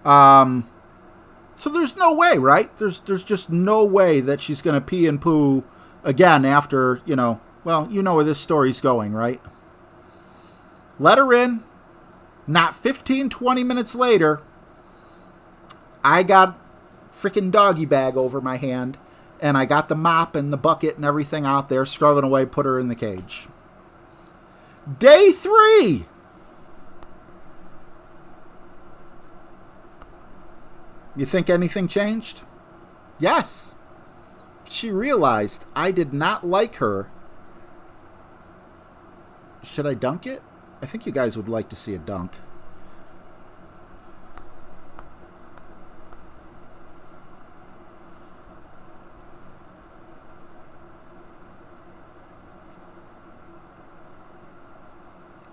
So there's no way, right? There's just no way that she's going to pee and poo again after, you know, well, you know where this story's going, right? Let her in. Not 15, 20 minutes later, I got freaking doggy bag over my hand, and I got the mop and the bucket and everything out there, scrubbing away, put her in the cage. Day 3. You think anything changed? Yes. She realized I did not like her. Should I dunk it? I think you guys would like to see a dunk.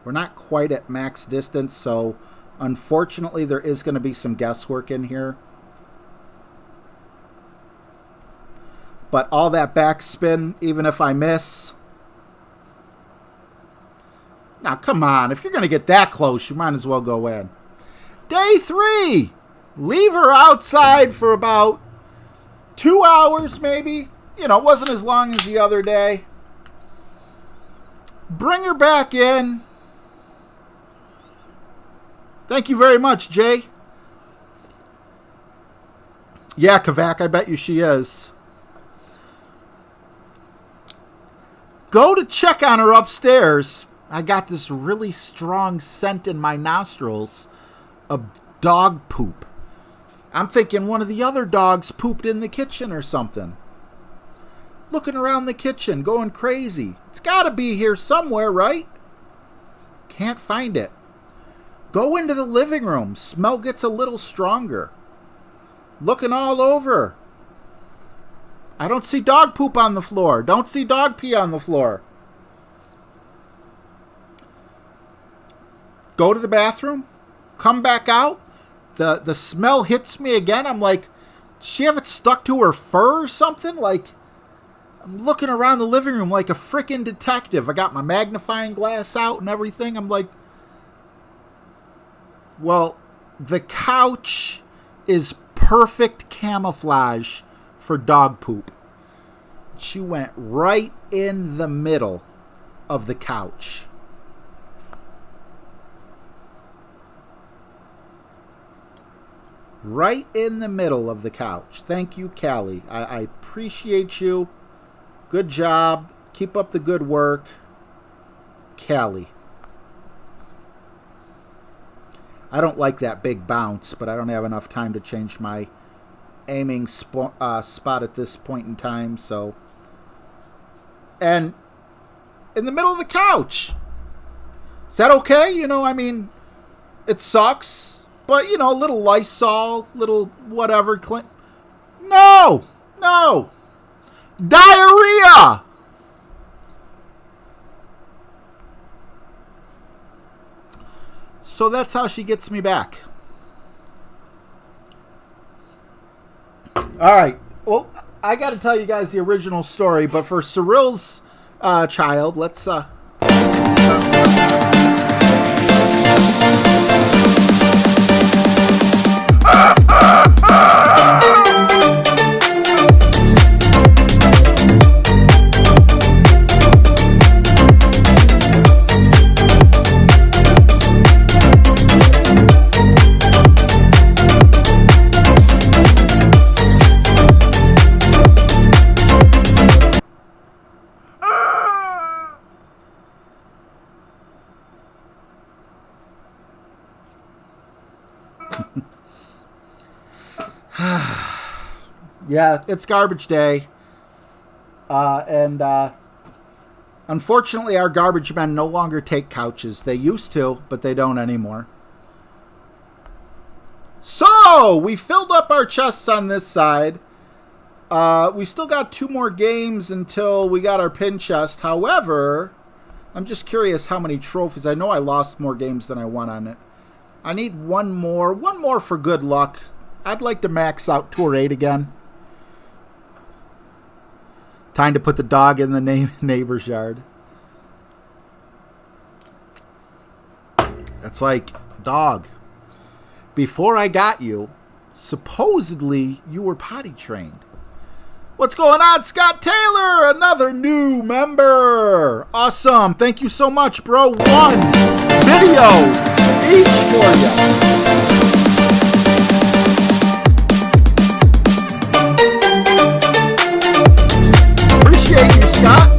We're not quite at max distance, so unfortunately there is going to be some guesswork in here. But all that backspin, even if I miss... Now, come on. If you're going to get that close, you might as well go in. Day 3. Leave her outside for about 2 hours, maybe. You know, it wasn't as long as the other day. Bring her back in. Thank you very much, Jay. Yeah, Kavak, I bet you she is. Go to check on her upstairs. I got this really strong scent in my nostrils of dog poop. I'm thinking one of the other dogs pooped in the kitchen or something. Looking around the kitchen, going crazy. It's got to be here somewhere, right? Can't find it. Go into the living room. Smell gets a little stronger. Looking all over. I don't see dog poop on the floor. Don't see dog pee on the floor. Go to the bathroom. Come back out. The smell hits me again. I'm like, does she have it stuck to her fur or something? Like, I'm looking around the living room like a freaking detective. I got my magnifying glass out and everything. I'm like, well, the couch is perfect camouflage for dog poop. She went right in the middle of the couch. Right in the middle of the couch. Thank you, Callie. I appreciate you. Good job. Keep up the good work. Callie. I don't like that big bounce, but I don't have enough time to change my aiming spot at this point in time, so. And in the middle of the couch. Is that okay? You know, I mean, it sucks. But, you know, a little Lysol, little whatever. No! No! Diarrhea! So that's how she gets me back. All right. Well, I got to tell you guys the original story, but for Cyril's child, let's... Yeah, it's garbage day. And unfortunately, our garbage men no longer take couches. They used to, but they don't anymore. So, we filled up our chests on this side. We still got 2 more games until we got our pin chest. However, I'm just curious how many trophies. I know I lost more games than I won on it. I need one more for good luck. I'd like to max out Tour 8 again. Time to put the dog in the neighbor's yard. That's like, dog, before I got you, supposedly you were potty trained. What's going on, Scott Taylor? Another new member. Awesome. Thank you so much, bro. 1 video each for you. Appreciate you, Scott.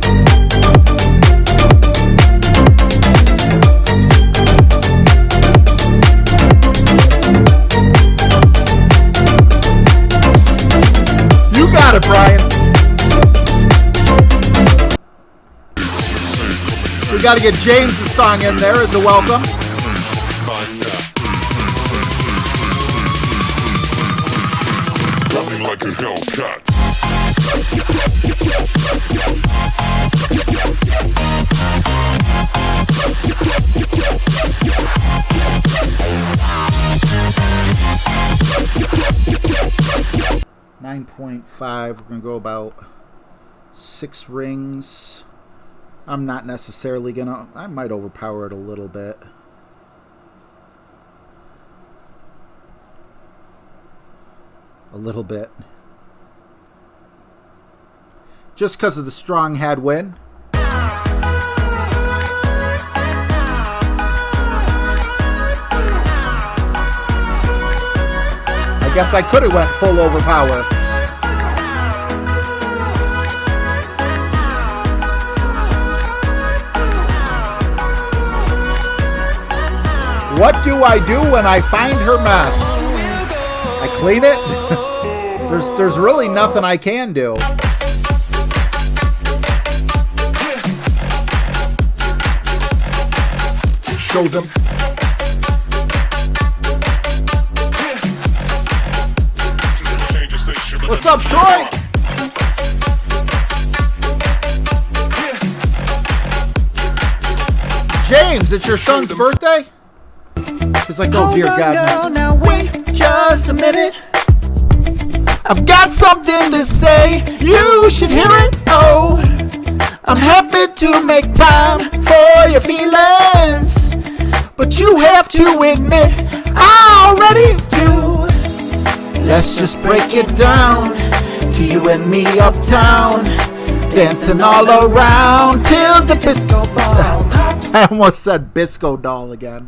You got it, Brian. We got to get James' song in there as a welcome. Running like a Hellcat. .5. We're gonna go about 6 rings. I'm not necessarily gonna. I might overpower it a little bit. A little bit. Just because of the strong headwind. Guess I could have went full overpower. What do I do when I find her mess? I clean it? There's really nothing I can do. Show them. What's up, Troy? James, it's your son's birthday? He's like, oh dear God. Girl, now wait just a minute. I've got something to say. You should hear it. Oh, I'm happy to make time for your feelings, but you have to admit I already do. Let's just break it down to you and me uptown, dancing all around till the disco ball pops. I almost said Bisco doll again.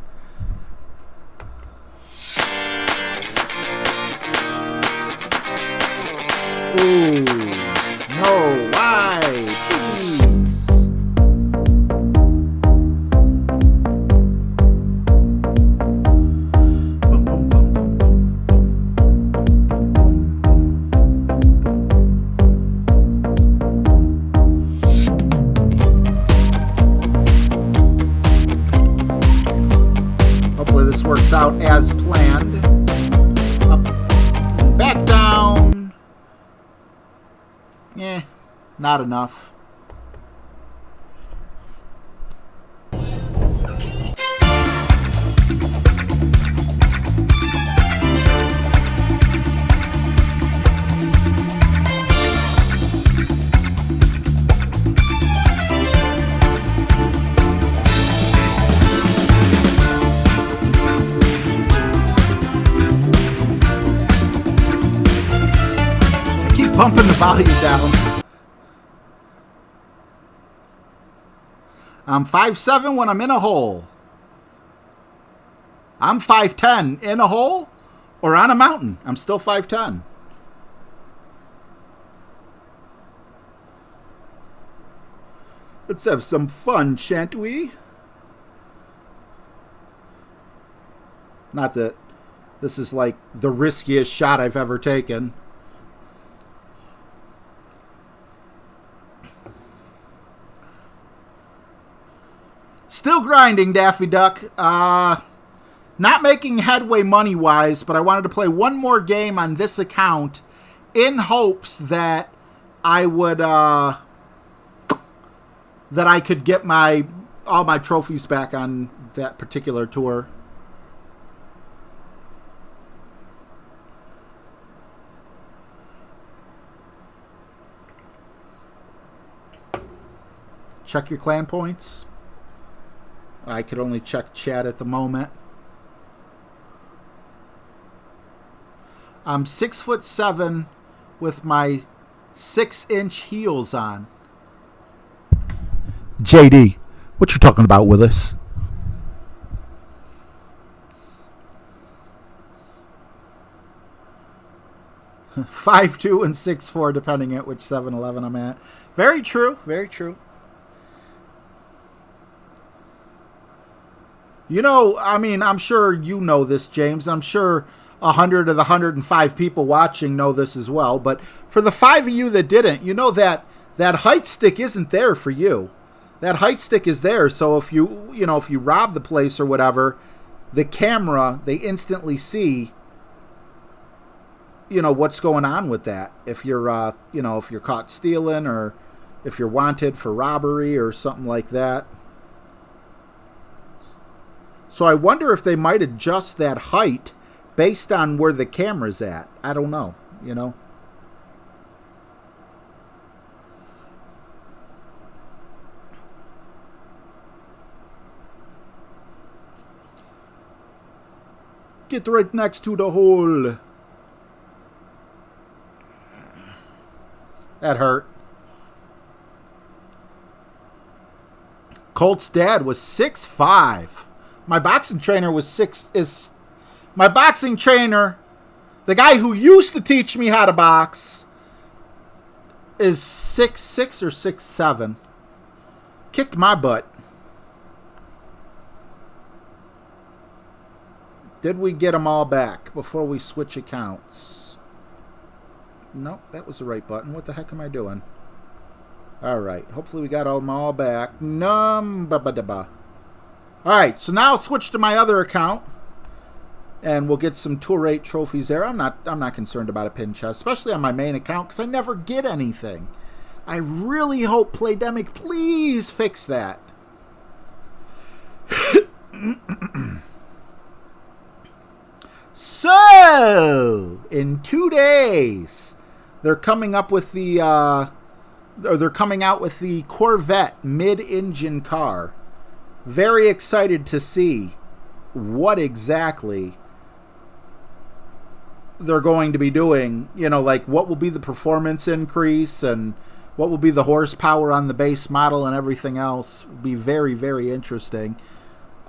Ooh, no, why? Please. Bum, bum, bum, bum, bum, bum, bum, bum. Hopefully this works out as planned. Up and back down. Eh, not enough. Bumping the volume down. I'm 5'7" when I'm in a hole. I'm 5'10" in a hole or on a mountain. I'm still 5'10". Let's have some fun, shan't we? Not that this is like the riskiest shot I've ever taken. Still grinding, Daffy Duck. Not making headway money-wise, but I wanted to play one more game on this account in hopes that I would, that I could get all my trophies back on that particular tour. Check your clan points. I could only check chat at the moment. I'm 6'7" with my 6-inch heels on. JD, what you talking about, Willis? $5'2" and $6'4", depending at which 7-Eleven I'm at. Very true. Very true. You know, I mean, I'm sure you know this, James. I'm sure 100 of the 105 people watching know this as well. But for the 5 of you that didn't, you know that height stick isn't there for you. That height stick is there. So if you rob the place or whatever, the camera, they instantly see, what's going on with that. If you're, if you're caught stealing or if you're wanted for robbery or something like that. So I wonder if they might adjust that height based on where the camera's at. I don't know, Get right next to the hole. That hurt. Colt's dad was 6'5". My boxing trainer was my boxing trainer The guy who used to teach me how to box is 6'6" or 6'7". Kicked my butt. Did we get them all back before we switch accounts? Nope, that was the right button. What the heck am I doing? Alright, hopefully we got them all back. Alright, so now I'll switch to my other account. And we'll get some Tour 8 trophies there. I'm not concerned about a pin chest, especially on my main account, because I never get anything. I really hope Playdemic please fix that. So, in 2 days, they're coming up with the they're coming out with the Corvette mid-engine car. Very excited to see what exactly they're going to be doing. You know, like what will be the performance increase and what will be the horsepower on the base model and everything else. Will be very, very interesting.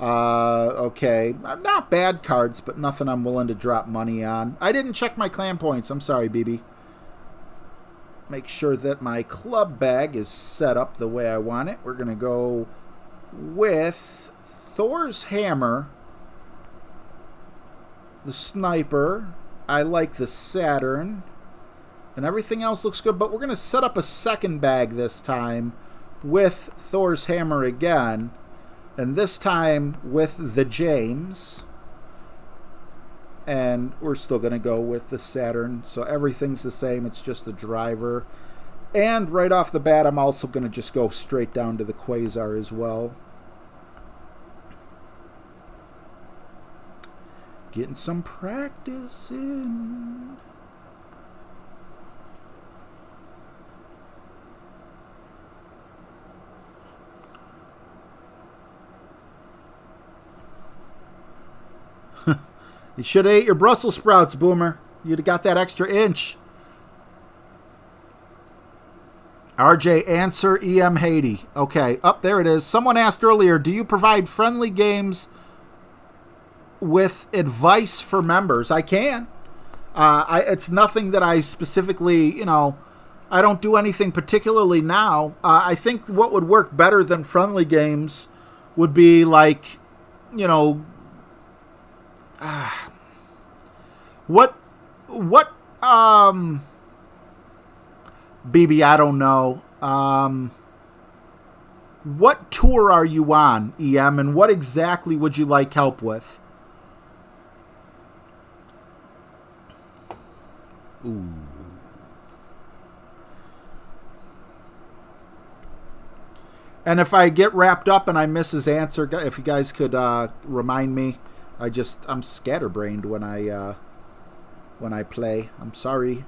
Okay. Not bad cards, but nothing I'm willing to drop money on. I didn't check my clan points. I'm sorry, BB. Make sure that my club bag is set up the way I want it. We're going to go with Thor's hammer, the sniper. I like the Saturn, and everything else looks good, but we're going to set up a second bag this time with Thor's hammer again, and this time with the James, and we're still going to go with the Saturn, so everything's the same, it's just the driver. And right off the bat, I'm also going to just go straight down to the Quasar as well. Getting some practice in. You should have ate your Brussels sprouts, Boomer. You'd have got that extra inch. RJ, answer EM Haiti. Okay, up there it is. Someone asked earlier, do you provide friendly games with advice for members? I can. It's nothing that I specifically, you know, I don't do anything particularly now. I think what would work better than friendly games would be like, you know, BB, I don't know. What tour are you on, EM, and what exactly would you like help with? Ooh. And if I get wrapped up and I miss his answer, if you guys could remind me. I'm scatterbrained when I play. I'm sorry.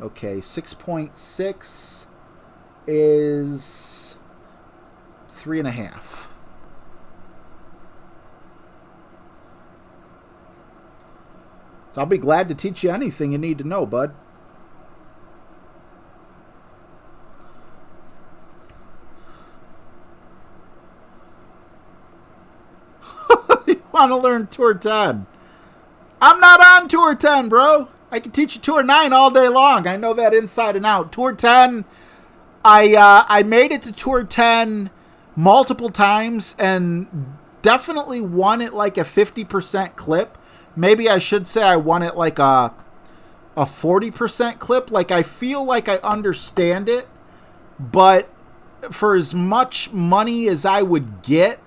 Okay, 6.6 is 3.5. So I'll be glad to teach you anything you need to know, bud. You want to learn Tour 10? I'm not on Tour 10, bro. I can teach you Tour 9 all day long. I know that inside and out. Tour 10, I made it to Tour 10 multiple times and definitely won it like a 50% clip. Maybe I should say I won it like a 40% clip. Like, I feel like I understand it, but for as much money as I would get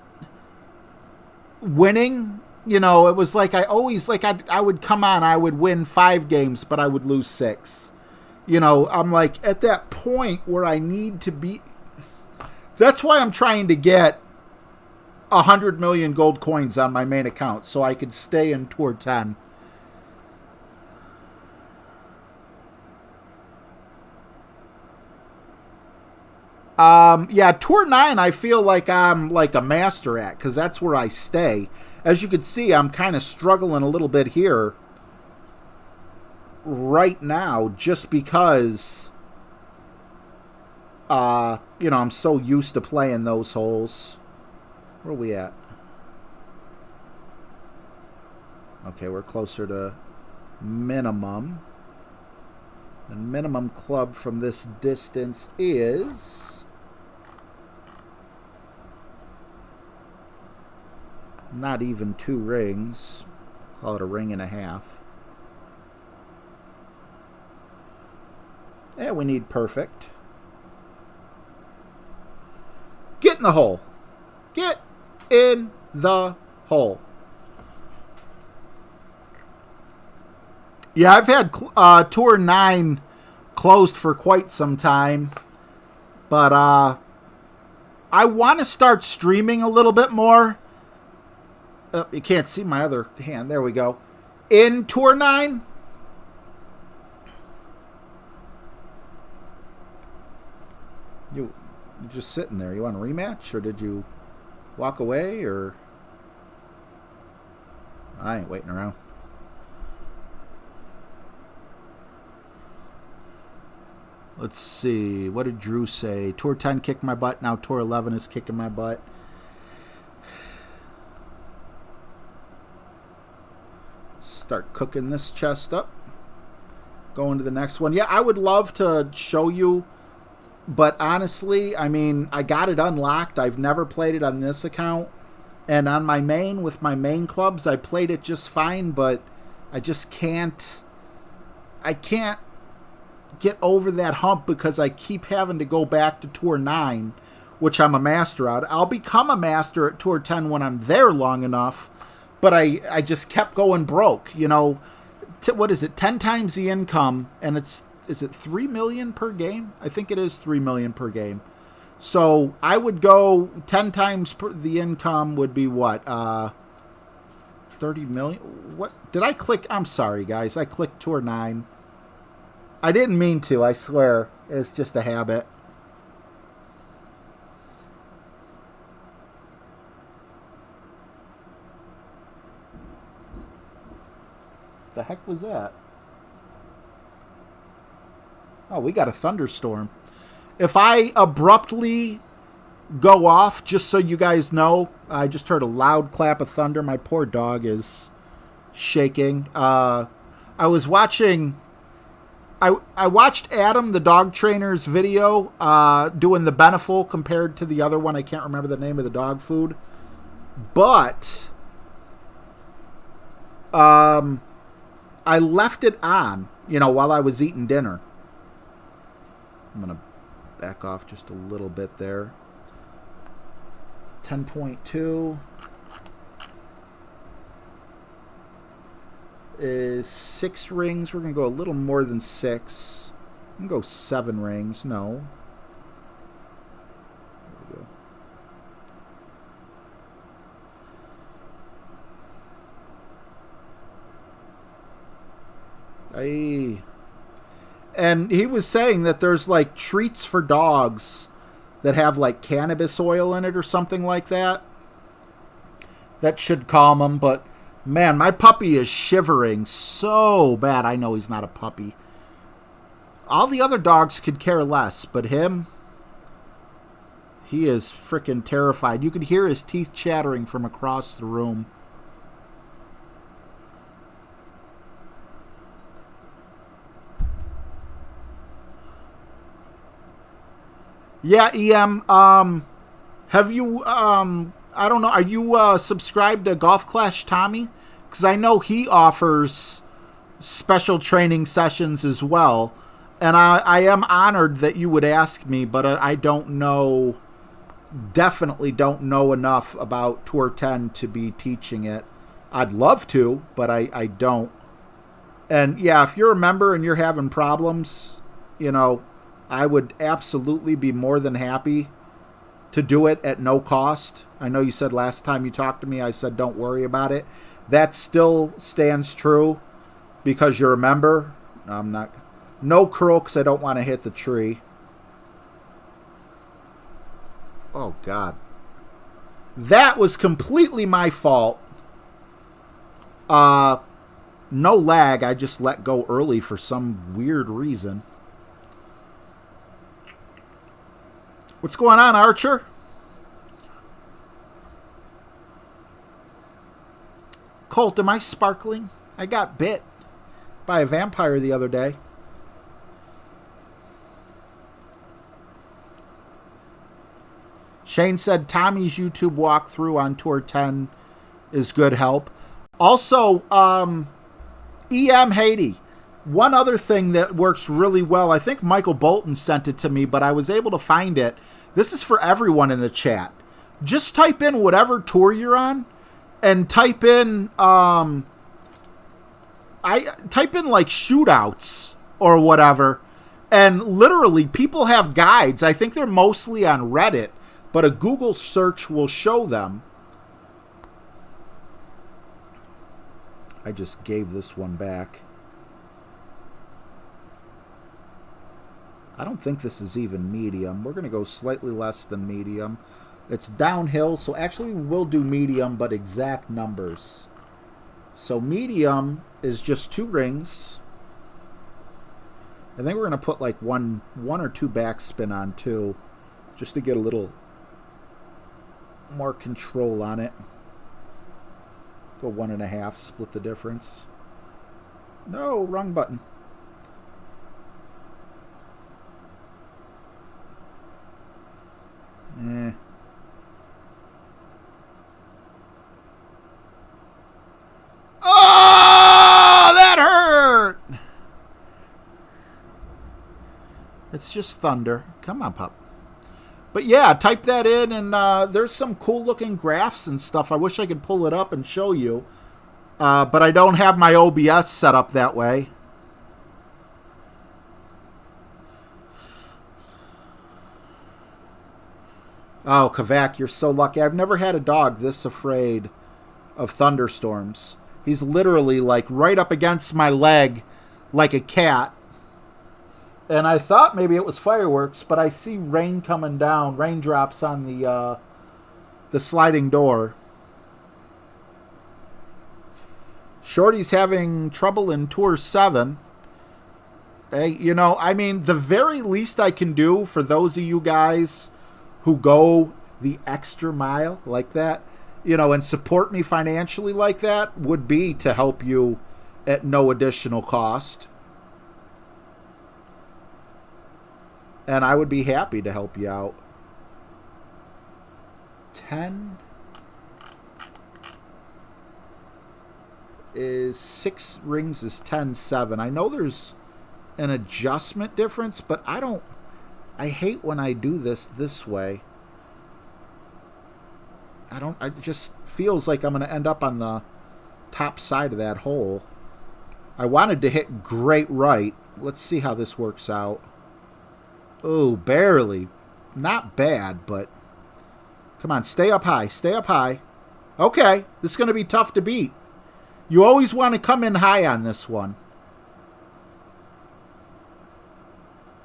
winning, you know, it was like I always, like, I would come on, I would win 5 games, but I would lose 6. You know, I'm like at that point where I need to be. That's why I'm trying to get 100 million gold coins on my main account so I could stay in Tour 10. Yeah, Tour 9 I feel like I'm like a master at, because that's where I stay. As you can see, I'm kind of struggling a little bit here right now just because, you know, I'm so used to playing those holes. Where are we at? Okay, we're closer to minimum. The minimum club from this distance is not even 2 rings. Call it a ring and a half. Yeah, we need perfect. Get in the hole. Get in the hole. Yeah, I've had Tour 9 closed for quite some time. But I want to start streaming a little bit more. You can't see my other hand. There we go. In Tour 9. You're just sitting there. You want a rematch? Or did you walk away? Or I ain't waiting around. Let's see. What did Drew say? Tour 10 kicked my butt. Now Tour 11 is kicking my butt. Start cooking this chest up. Going to the next one. Yeah, I would love to show you. But honestly, I mean, I got it unlocked. I've never played it on this account. And on my main, with my main clubs, I played it just fine. But I just can't. I can't get over that hump because I keep having to go back to Tour 9, which I'm a master at. I'll become a master at Tour 10 when I'm there long enough, but I just kept going broke. You know, what is it, 10 times the income, and is it 3 million per game? I think it is 3 million per game. So I would go 10 times the income would be what? 30 million? What? Did I click? I'm sorry, guys. I clicked Tour 9. I didn't mean to, I swear. It's just a habit. The heck was that? Oh, we got a thunderstorm. If I abruptly go off, just so you guys know, I just heard a loud clap of thunder. My poor dog is shaking. I was watching... I watched Adam, the dog trainer's video, doing the Beneful compared to the other one. I can't remember the name of the dog food. But I left it on, you know, while I was eating dinner. I'm going to back off just a little bit there. 10.2 is 6 rings. We're going to go a little more than 6. I'm going to go 7 rings. No. There we go. And he was saying that there's like treats for dogs that have like cannabis oil in it or something like that. That should calm them, but man, my puppy is shivering so bad. I know he's not a puppy. All the other dogs could care less, but him, he is freaking terrified. You could hear his teeth chattering from across the room. Yeah, EM, have you, I don't know, are you subscribed to Golf Clash Tommy? Because I know he offers special training sessions as well. And I am honored that you would ask me, but I don't know, definitely don't know enough about Tour 10 to be teaching it. I'd love to, but I don't. And yeah, if you're a member and you're having problems, you know, I would absolutely be more than happy to do it at no cost. I know you said last time you talked to me, I said don't worry about it. That still stands true because you're a member. I'm not. No curl because I don't want to hit the tree. Oh, God. That was completely my fault. No lag. I just let go early for some weird reason. What's going on, Archer? Colt, am I sparkling? I got bit. by a vampire the other day. Shane said Tommy's YouTube walkthrough on Tour 10 is good help. Also, EM Haiti. One other thing that works really well, I think Michael Bolton sent it to me, but I was able to find it. This is for everyone in the chat. Just type in whatever tour you're on and type in like shootouts or whatever, and literally people have guides. I think they're mostly on Reddit, but a Google search will show them. I just gave this one back. I don't think this is even medium. We're going to go slightly less than medium. It's downhill, so actually we will do medium, but exact numbers. So medium is just 2 rings. I think we're going to put like one or two backspin on too, just to get a little more control on it. Go 1.5, split the difference. No, wrong button. Oh, that hurt! It's just thunder. Come on, pup. But yeah, type that in, and there's some cool looking graphs and stuff. I wish I could pull it up and show you, but I don't have my OBS set up that way. Oh, Kavak, you're so lucky. I've never had a dog this afraid of thunderstorms. He's literally like right up against my leg like a cat. And I thought maybe it was fireworks, but I see rain coming down, raindrops on the sliding door. Shorty's having trouble in Tour 7. Hey, you know, I mean, the very least I can do for those of you guys who go the extra mile like that, you know, and support me financially like that, would be to help you at no additional cost. And I would be happy to help you out. 10 is 6 rings is 10-7. I know there's an adjustment difference, but I hate when I do this way. It just feels like I'm going to end up on the top side of that hole. I wanted to hit great right. Let's see how this works out. Oh, barely. Not bad, but come on, stay up high. Stay up high. Okay, this is going to be tough to beat. You always want to come in high on this one.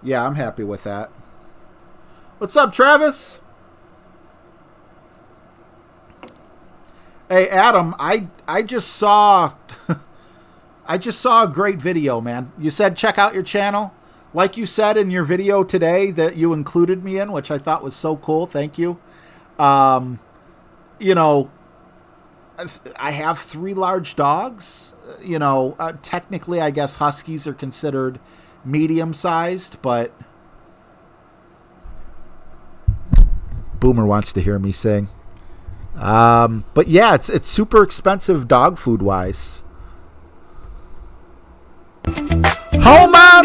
Yeah, I'm happy with that. What's up, Travis? Hey, Adam, I just saw I just saw a great video, man. You said check out your channel. Like you said in your video today that you included me in, which I thought was so cool. Thank you. You know, I have 3 large dogs. You know, technically, I guess Huskies are considered medium-sized, but Boomer wants to hear me sing. But yeah, it's super expensive dog food wise. Hold on,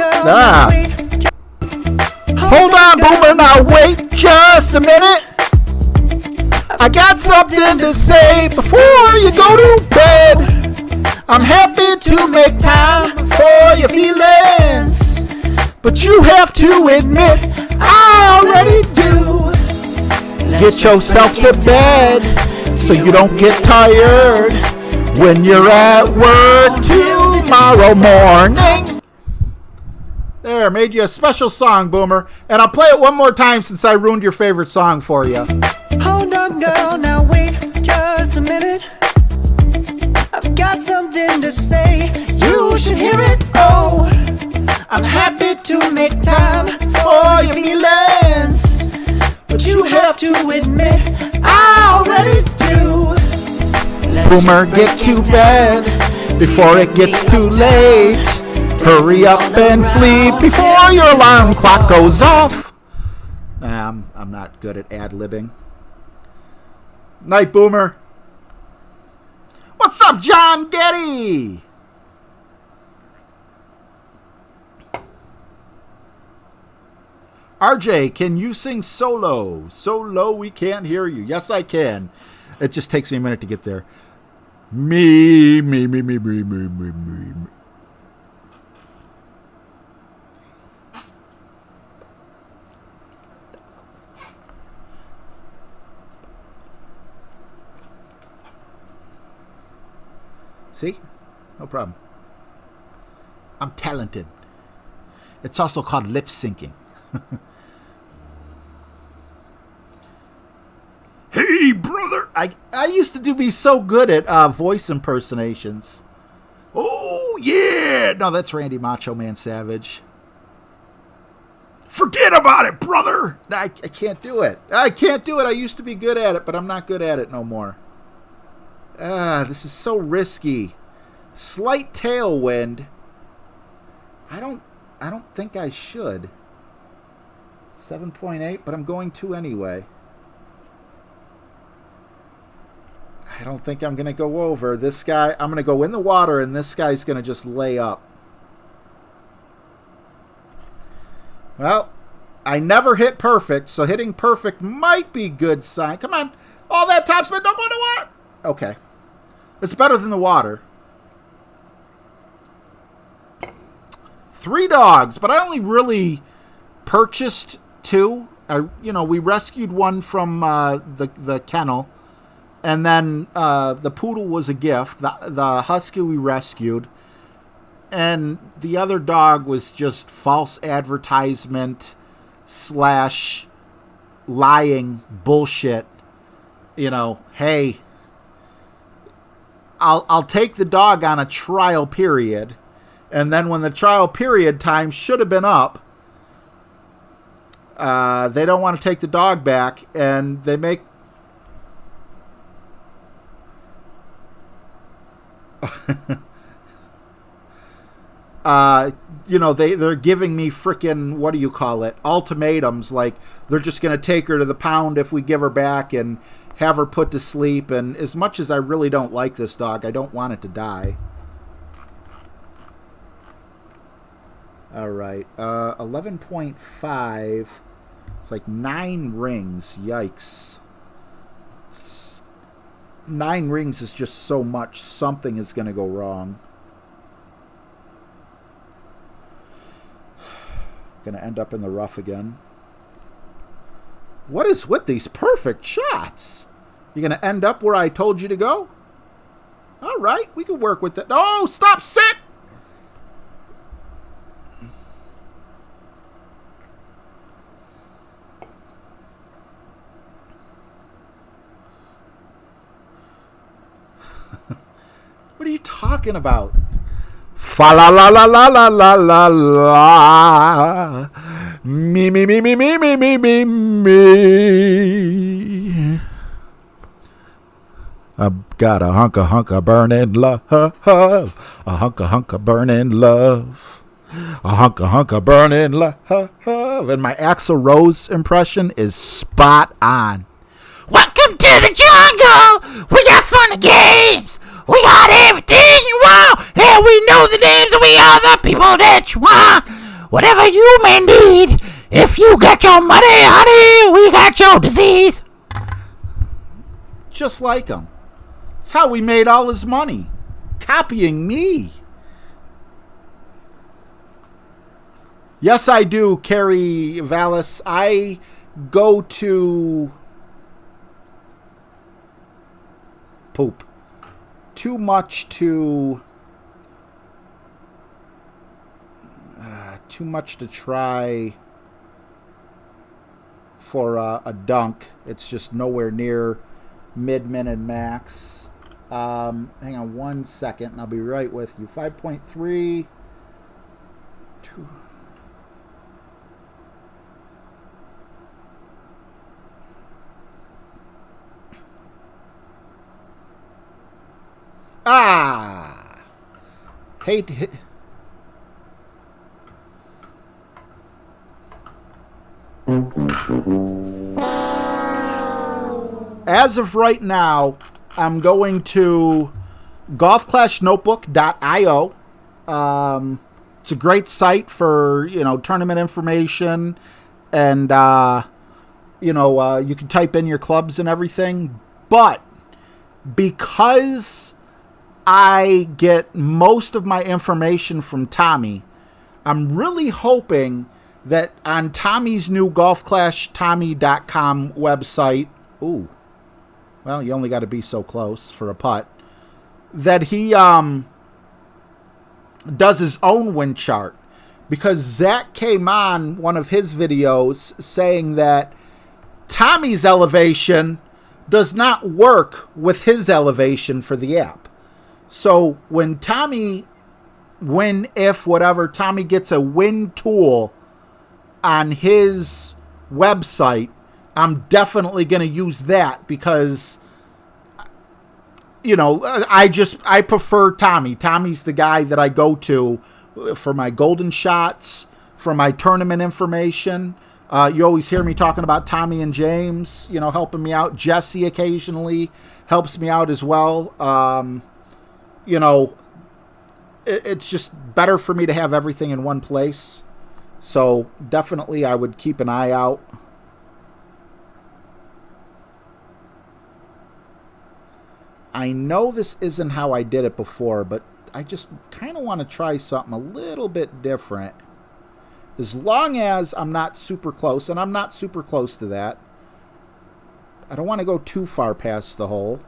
hold on, Boomer. Now wait just a minute. I got something to say before you go to bed. I'm happy to make time for your feelings, but you have to admit I already do. Get yourself to bed so you don't get tired when you're at work tomorrow morning. There, made you a special song, Boomer. And I'll play it one more time since I ruined your favorite song for you. Hold on, girl, now wait just a minute. I've got something to say, you should hear it. Oh, I'm happy to make time for your feelings, but you have to admit I already do. Boomer, get to bed before it gets too late. Hurry up and sleep before your alarm clock goes off. I'm not good at ad-libbing. Night, Boomer. What's up, John Getty? RJ, can you sing solo? So low we can't hear you. Yes, I can. It just takes me a minute to get there. Me. See? No problem. I'm talented. It's also called lip syncing. Hey, brother! I used to be so good at voice impersonations. Oh, yeah! No, that's Randy Macho Man Savage. Forget about it, brother! I can't do it. I can't do it. I used to be good at it, but I'm not good at it no more. This is so risky. Slight tailwind. I don't think I should. 7.8, but I'm going to anyway. I don't think I'm going to go over. This guy, I'm going to go in the water, and this guy's going to just lay up. Well, I never hit perfect, so hitting perfect might be good sign. Come on. All that topspin, don't go in the water. Okay. It's better than the water. 3 dogs, but I only really purchased 2. We rescued one from the kennel, and then the poodle was a gift. The husky we rescued, and the other dog was just false advertisement / lying bullshit. Hey, I'll take the dog on a trial period, and then when the trial period time should have been up, they don't want to take the dog back, and they make they're giving me frickin' what do you call it, ultimatums, like they're just going to take her to the pound if we give her back and have her put to sleep. And as much as I really don't like this dog, I don't want it to die. All right, 11.5. It's like 9 rings. Yikes. 9 rings is just so much. Something is going to go wrong. Going to end up in the rough again. What is with these perfect shots? You're going to end up where I told you to go? All right, we can work with that. Oh, stop, sit! What are you talking about? Fa la la la la la la la la. Me. I've got a hunk of burning love. A hunk of burning love. A hunk of burning love. And my Axl Rose impression is spot on. Welcome to the jungle. We got fun and games. We got everything you want. And we know the names and we are the people that you want. Whatever you may need. If you got your money, honey, we got your disease. Just like him. That's how we made all his money. Copying me. Yes, I do, Carrie Vallis. I go to poop. Too much to try for a dunk. It's just nowhere near mid-minute max. Hang on 1 second and I'll be right with you. 5.3. 2. Hate As of right now, I'm going to golfclashnotebook.io. It's a great site for, tournament information, and, you can type in your clubs and everything. But because I get most of my information from Tommy, I'm really hoping that on Tommy's new golfclashtommy.com website, ooh, well, you only got to be so close for a putt, that he does his own wind chart. Because Zach came on one of his videos saying that Tommy's elevation does not work with his elevation for the app. So when Tommy gets a wind tool on his website, I'm definitely going to use that because, I prefer Tommy. Tommy's the guy that I go to for my golden shots, for my tournament information. You always hear me talking about Tommy and James, helping me out. Jesse occasionally helps me out as well. It's just better for me to have everything in one place. So definitely I would keep an eye out. I know this isn't how I did it before, but I just kind of want to try something a little bit different. As long as I'm not super close, and I'm not super close to that. I don't want to go too far past the hole.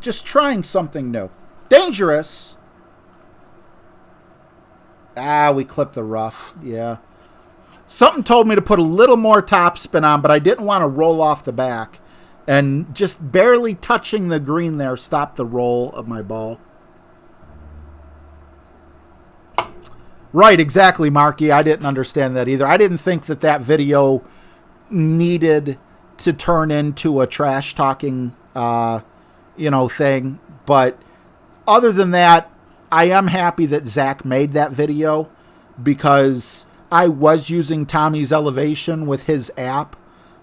Just trying something new. Dangerous. We clipped the rough. Yeah. Something told me to put a little more topspin on, but I didn't want to roll off the back. And just barely touching the green there stopped the roll of my ball. Right, exactly, Marky. I didn't understand that either. I didn't think that video needed to turn into a trash talking thing. But other than that, I am happy that Zach made that video because I was using Tommy's elevation with his app,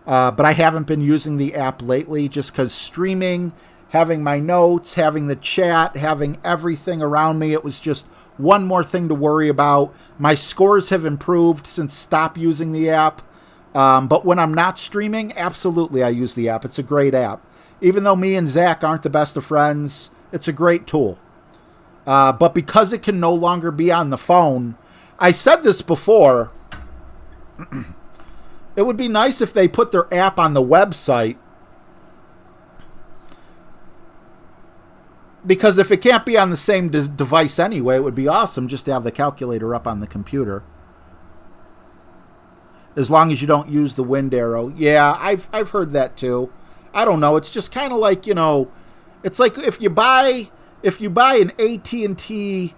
but I haven't been using the app lately just because streaming, having my notes, having the chat, having everything around me, it was just one more thing to worry about. My scores have improved since stop using the app, but when I'm not streaming, absolutely I use the app. It's a great app. Even though me and Zach aren't the best of friends, it's a great tool. But because it can no longer be on the phone, I said this before, it would be nice if they put their app on the website. Because if it can't be on the same device anyway, it would be awesome just to have the calculator up on the computer. As long as you don't use the wind arrow. Yeah, I've heard that too. I don't know. It's just kind of like, it's like if you buy an AT&T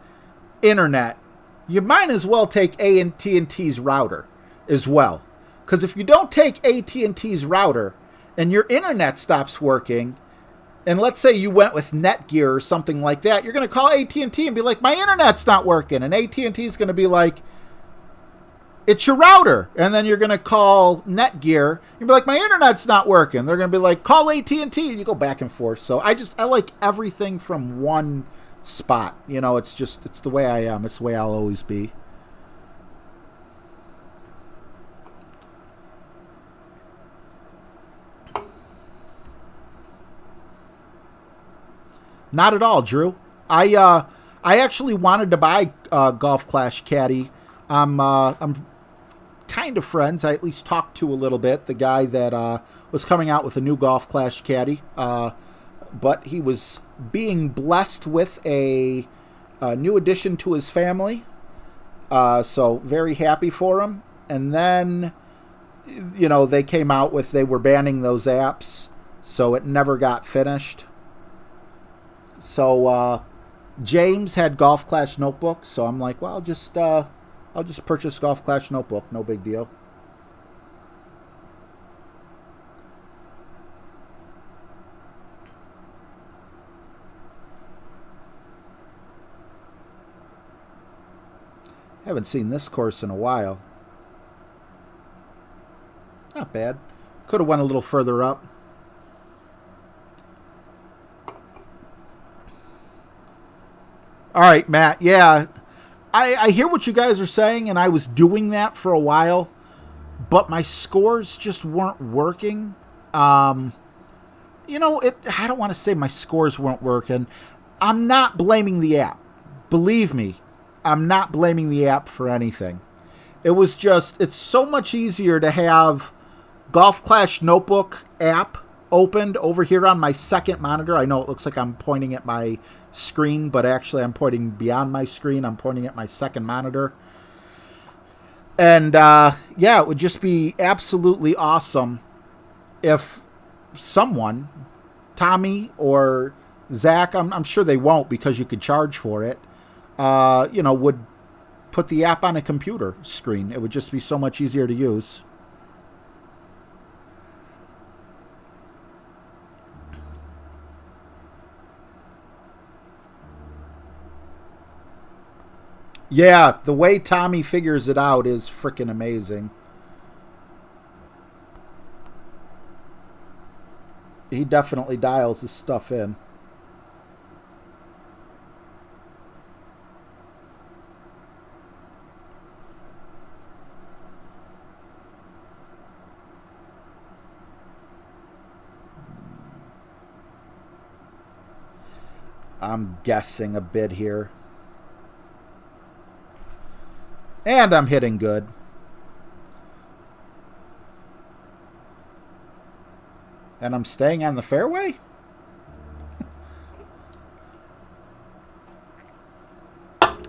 internet, you might as well take AT&T's router as well. Because if you don't take AT&T's router and your internet stops working, and let's say you went with Netgear or something like that, you're going to call AT&T and be like, my internet's not working. And AT&T's going to be like, it's your router. And then you're going to call Netgear. You'll be like, my internet's not working. They're going to be like, call AT&T. And you go back and forth. So I like everything from one spot. It's the way I am. It's the way I'll always be. Not at all, Drew. I actually wanted to buy Golf Clash Caddy. I'm kind of friends. I at least talked to a little bit. The guy that was coming out with a new Golf Clash Caddy. But he was being blessed with a new addition to his family. So very happy for him. And then, they came out with, they were banning those apps. So it never got finished. So James had Golf Clash Notebook. So I'm like, well, I'll just purchase Golf Clash Notebook. No big deal. Haven't seen this course in a while. Not bad. Could have went a little further up. All right, Matt. Yeah, I hear what you guys are saying, and I was doing that for a while, but my scores just weren't working. I don't want to say my scores weren't working. I'm not blaming the app. Believe me, I'm not blaming the app for anything. It was just, it's so much easier to have Golf Clash Notebook app opened over here on my second monitor. I know it looks like I'm pointing at my screen, but actually I'm pointing beyond my screen. I'm pointing at my second monitor. And it would just be absolutely awesome if someone, Tommy or Zach, I'm sure they won't because you could charge for it, would put the app on a computer screen. It would just be so much easier to use. Yeah, the way Tommy figures it out is freaking amazing. He definitely dials his stuff in. I'm guessing a bit here. And I'm hitting good. And I'm staying on the fairway?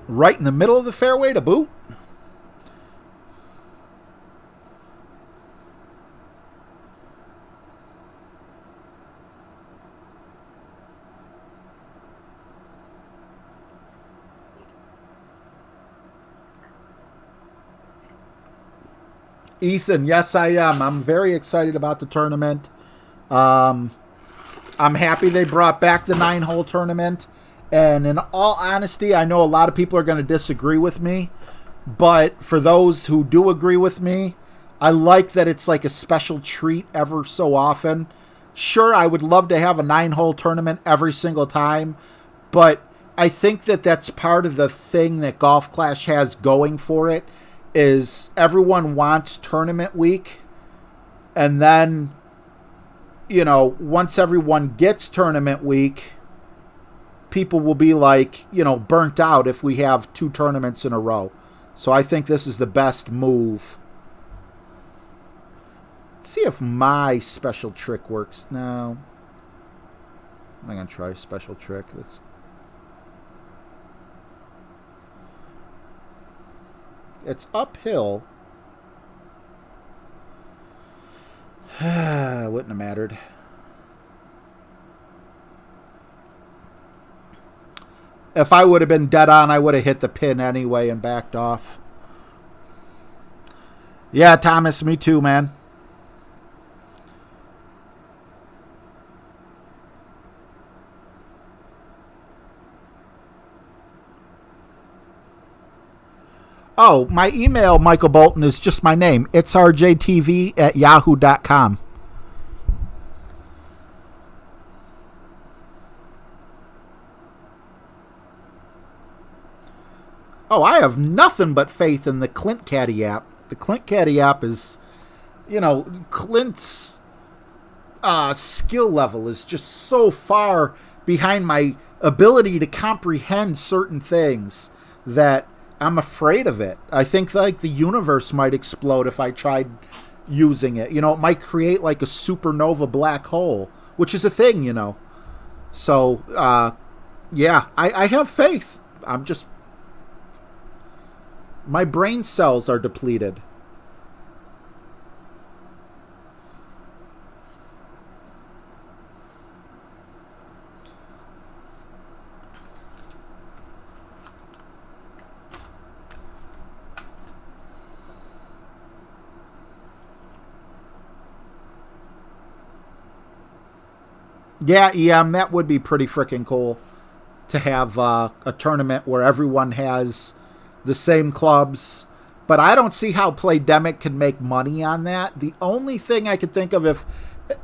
Right in the middle of the fairway to boot? Ethan, yes, I am. I'm very excited about the tournament. I'm happy they brought back the 9-hole tournament. And in all honesty, I know a lot of people are going to disagree with me. But for those who do agree with me, I like that it's like a special treat ever so often. Sure, I would love to have a 9-hole tournament every single time. But I think that that's part of the thing that Golf Clash has going for it. Is everyone wants tournament week, and then, once everyone gets tournament week, people will be like, burnt out if we have 2 tournaments in a row. So I think this is the best move. Let's see if my special trick works now. I'm going to try a special trick. It's uphill. Wouldn't have mattered. If I would have been dead on, I would have hit the pin anyway and backed off. Yeah, Thomas, me too, man. Oh, my email, Michael Bolton, is just my name. It's rjtv@yahoo.com. Oh, I have nothing but faith in the Clint Caddy app. The Clint Caddy app is, Clint's skill level is just so far behind my ability to comprehend certain things that I'm afraid of it. I think like the universe might explode if I tried using it. It might create like a supernova black hole, which is a thing, So, yeah, I have faith. My brain cells are depleted. Yeah, EM, that would be pretty freaking cool to have a tournament where everyone has the same clubs. But I don't see how Playdemic can make money on that. The only thing I could think of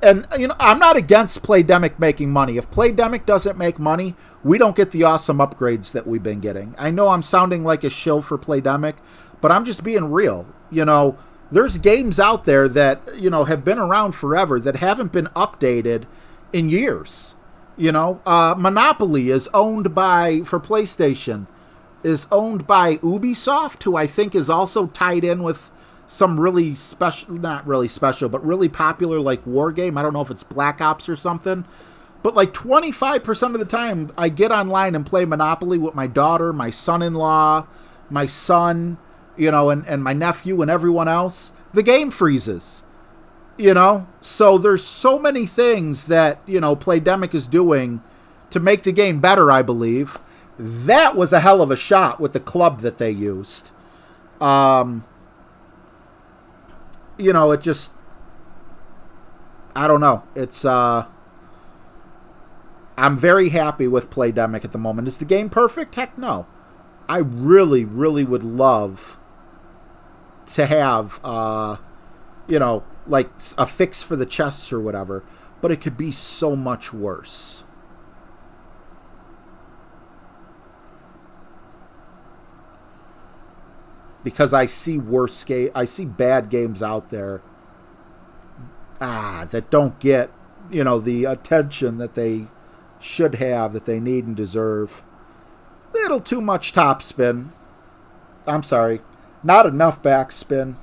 I'm not against Playdemic making money. If Playdemic doesn't make money, we don't get the awesome upgrades that we've been getting. I know I'm sounding like a shill for Playdemic, but I'm just being real. There's games out there that, have been around forever that haven't been updated in years. Monopoly is owned for PlayStation, is owned by Ubisoft, who I think is also tied in with some really special, not really special, but really popular like war game. I don't know if it's Black Ops or something. But like 25% of the time I get online and play Monopoly with my daughter, my son-in-law, my son, and my nephew and everyone else, the game freezes. So there's so many things that, Playdemic is doing to make the game better, I believe. That was a hell of a shot with the club that they used. It just, I don't know. It's, I'm very happy with Playdemic at the moment. Is the game perfect? Heck no. I really, really would love to have, like a fix for the chests or whatever, but it could be so much worse. Because I see bad games out there that don't get, the attention that they should have, that they need and deserve. Little too much top spin. I'm sorry, not enough backspin.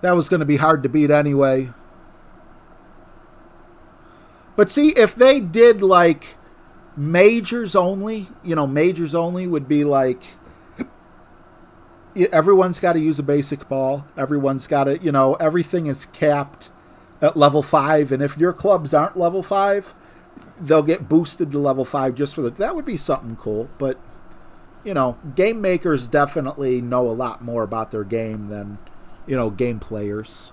That was going to be hard to beat anyway. But see, if they did like majors only, majors only would be like, everyone's got to use a basic ball. Everyone's got to, everything is capped at level 5. And if your clubs aren't level 5, they'll get boosted to level 5 just for that would be something cool. But, game makers definitely know a lot more about their game than, game players.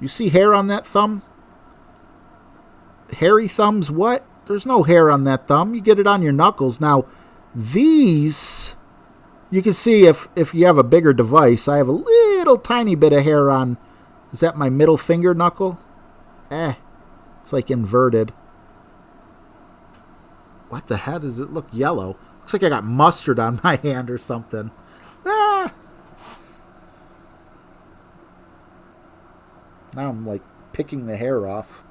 You see hair on that thumb? Hairy thumbs what? There's no hair on that thumb. You get it on your knuckles. Now, these, you can see if you have a bigger device, I have a little tiny bit of hair on, is that my middle finger knuckle? It's like inverted. What the heck does it look yellow? Looks like I got mustard on my hand or something. Now I'm like picking the hair off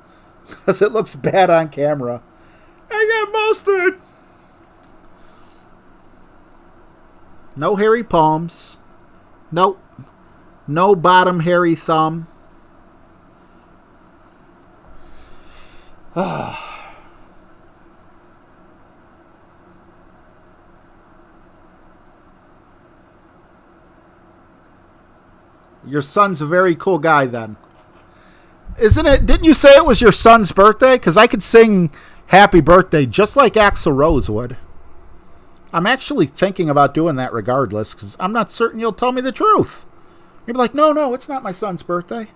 because it looks bad on camera. I got mustard. No hairy palms. Nope. No bottom hairy thumb. Your son's a very cool guy then. Isn't it? Didn't you say it was your son's birthday? Because I could sing happy birthday just like Axl Rose would. I'm actually thinking about doing that regardless because I'm not certain you'll tell me the truth. You'll be like, no, it's not my son's birthday.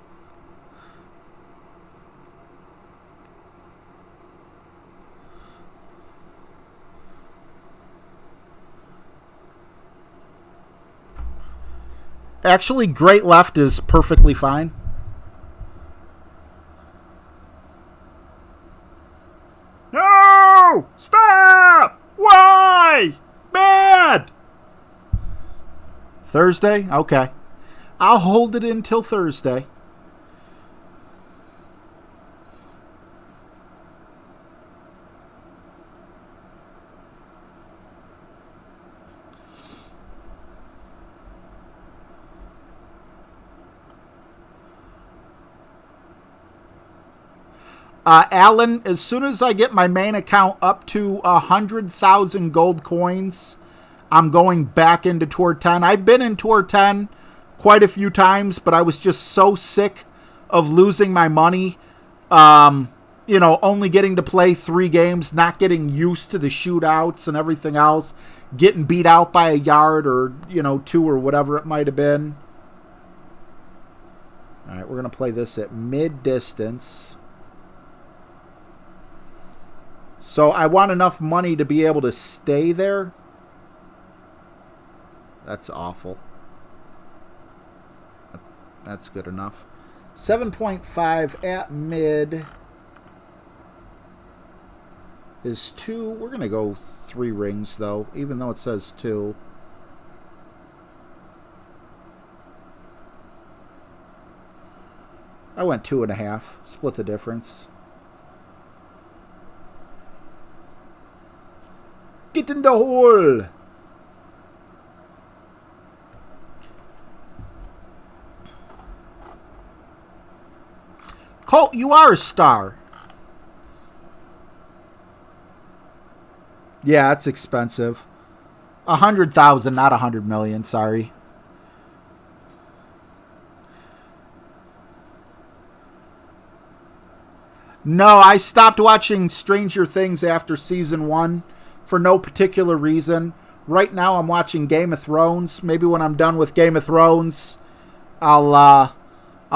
Actually, Great Left is perfectly fine. No! Stop! Why? Bad! Thursday? Okay. I'll hold it until Thursday. Alan, as soon as I get my main account up to 100,000 gold coins, I'm going back into Tour 10. I've been in Tour 10 quite a few times, but I was just so sick of losing my money. Only getting to play 3 games, not getting used to the shootouts and everything else. getting beat out by a yard or, you know, 2 or whatever it might have been. All right, we're going to play this at mid-distance. So I want enough money to be able to stay there. That's awful. That's good enough. 7.5 at mid is 2. We're going to go 3 rings, though, even though it says 2. I went 2.5. Split the difference. Get in the hole! Colt, you are a star. Yeah, it's expensive. 100,000, not 100 million. Sorry. No, I stopped watching Stranger Things after season 1 for no particular reason. Right now, I'm watching Game of Thrones. Maybe when I'm done with Game of Thrones, I'll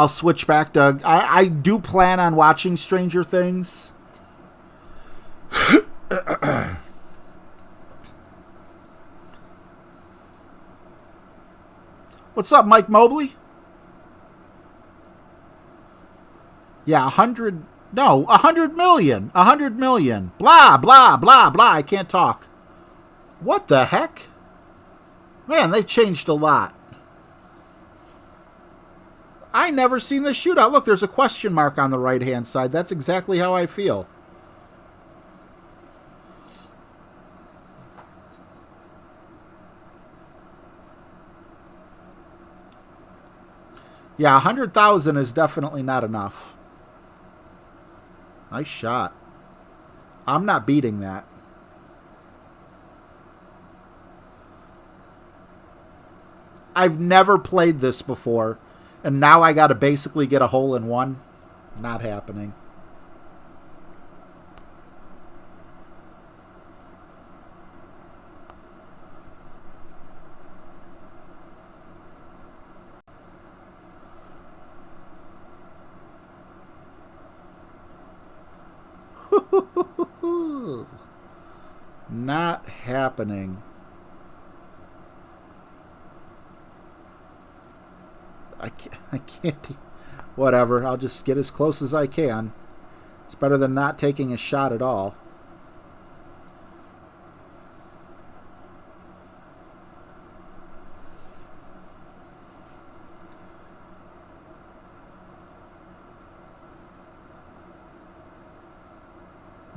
switch back to... I do plan on watching Stranger Things. What's up, Mike Mobley? Yeah, 100... No, 100 million. 100 million. Blah, blah, blah, blah. I can't talk. What the heck? Man, they changed a lot. I never seen this shootout. Look, there's a question mark on the right-hand side. That's exactly how I feel. Yeah, 100,000 is definitely not enough. Nice shot. I'm not beating that. I've never played this before, and now I got to basically get a hole in one. Not happening. Not happening. I can't. Whatever. I'll just get as close as I can. It's better than not taking a shot at all.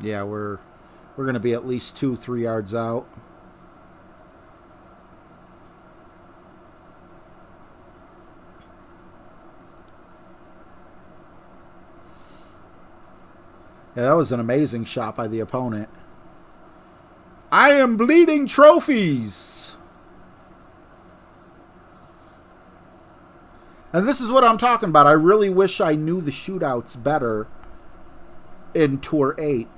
Yeah, we're going to be at least 2-3 yards out. Yeah, that was an amazing shot by the opponent. I am bleeding trophies. And this is what I'm talking about. I really wish I knew the shootouts better in Tour 8.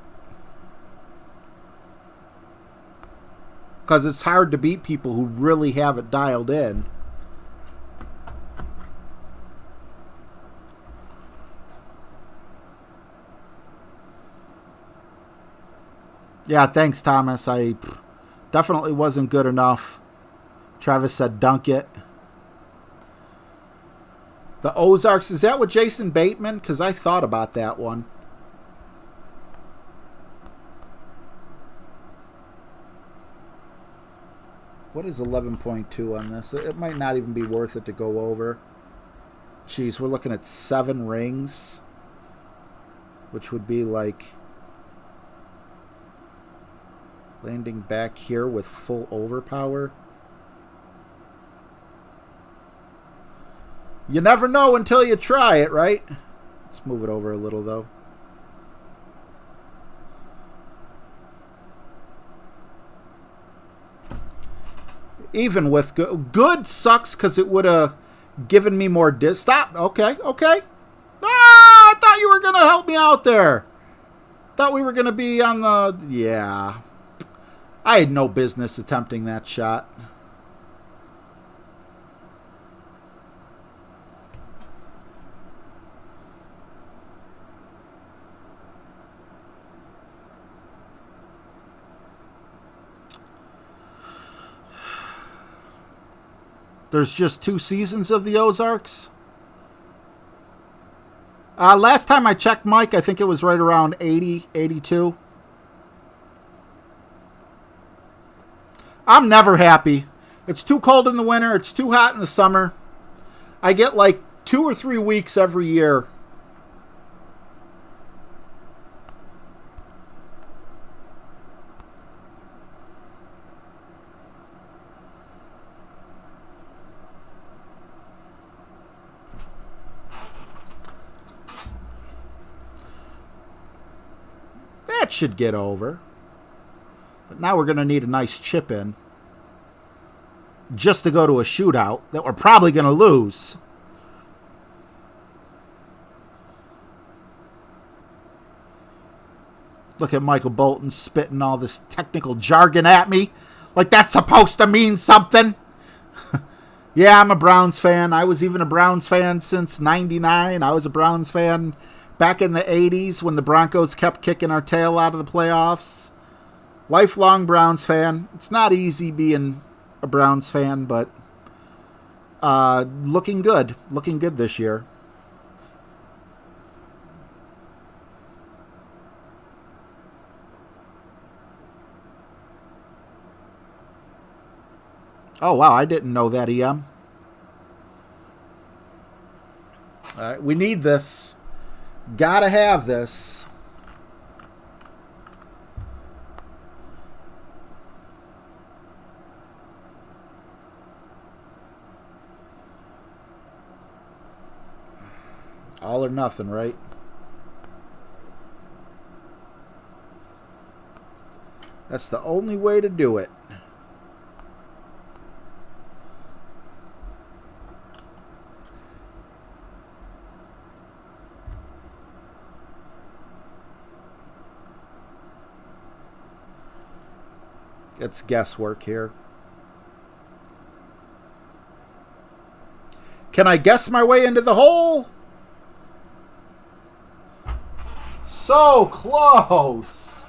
Because it's hard to beat people who really have it dialed in. Yeah, thanks, Thomas. I definitely wasn't good enough. Travis said dunk it. The Ozarks, is that with Jason Bateman? Because I thought about that one. What is 11.2 on this? It might not even be worth it to go over. Jeez, we're looking at 7 rings. Which would be like... landing back here with full overpower. You never know until you try it, right? Let's move it over a little, though. Even with good sucks because it would have given me more Stop. Okay, okay. Ah, I thought you were going to help me out there. Thought we were going to be on the... Yeah. I had no business attempting that shot. There's just 2 seasons of the Ozarks. Last time I checked, Mike, I think it was right around 80, 82. I'm never happy. It's too cold in the winter. It's too hot in the summer. I get like 2 or 3 weeks every year. That should get over. But now we're going to need a nice chip in. Just to go to a shootout that we're probably going to lose. Look at Michael Bolton spitting all this technical jargon at me. Like that's supposed to mean something. Yeah, I'm a Browns fan. I was even a Browns fan since 99. I was a Browns fan back in the 80s when the Broncos kept kicking our tail out of the playoffs. Lifelong Browns fan. It's not easy being a Browns fan, but looking good. Looking good this year. Oh, wow. I didn't know that, EM. All right, we need this. Gotta have this. All or nothing, right? That's the only way to do it. It's guesswork here. Can I guess my way into the hole? So close.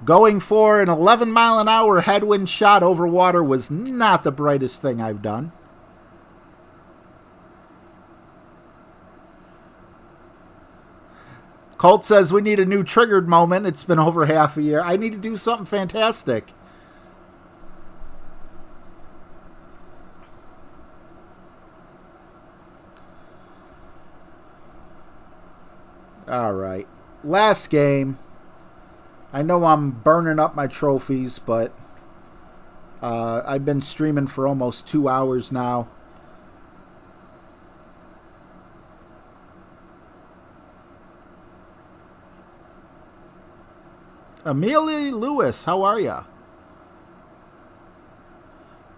Going for an 11-mile-an-hour headwind shot over water was not the brightest thing I've done. Colt says we need a new triggered moment. It's been over half a year. I need to do something fantastic. All right. Last game. I know I'm burning up my trophies, but I've been streaming for almost 2 hours now. Amelia Lewis, how are ya?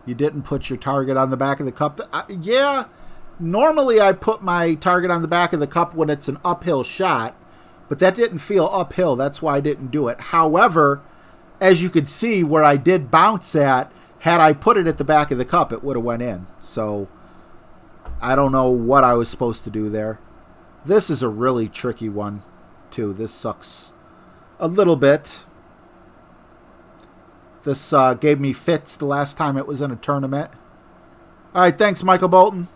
You didn't put your target on the back of the cup? Yeah, normally I put my target on the back of the cup when it's an uphill shot, but that didn't feel uphill. That's why I didn't do it. However, as you could see where I did bounce at, had I put it at the back of the cup, it would have went in. So I don't know what I was supposed to do there. This is a really tricky one, too. This sucks a little bit. This gave me fits the last time it was in a tournament. All right, thanks, Michael Bolton.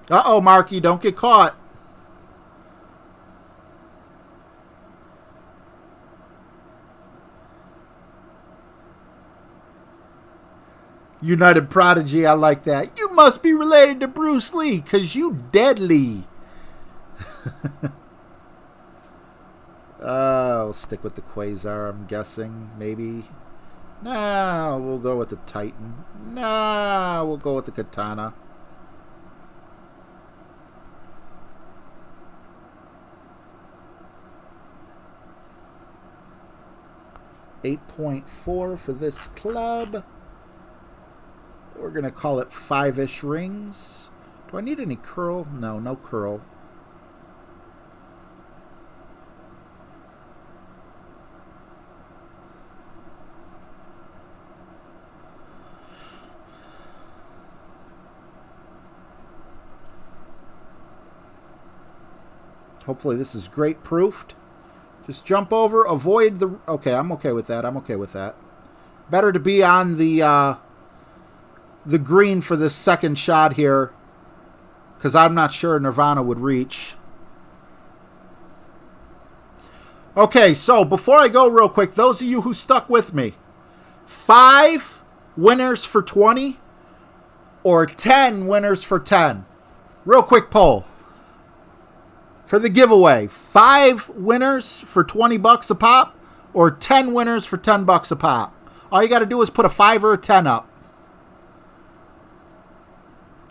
Uh-oh, Marky, don't get caught. United Prodigy, I like that. You must be related to Bruce Lee, because you deadly. I'll stick with the Quasar, I'm guessing. Maybe. Nah, we'll go with the Titan. Nah, we'll go with the Katana. $8.4 for this club. We're going to call it 5-ish rings. Do I need any curl? No, no curl. Hopefully this is great proofed. Just jump over, avoid the... Okay, I'm okay with that. I'm okay with that. Better to be on the green for this second shot here, because I'm not sure Nirvana would reach. Okay, so before I go real quick, those of you who stuck with me, 5 winners for 20 or 10 winners for 10? Real quick poll. For the giveaway, 5 winners for 20 bucks a pop or 10 winners for 10 bucks a pop. All you got to do is put a 5 or a 10 up.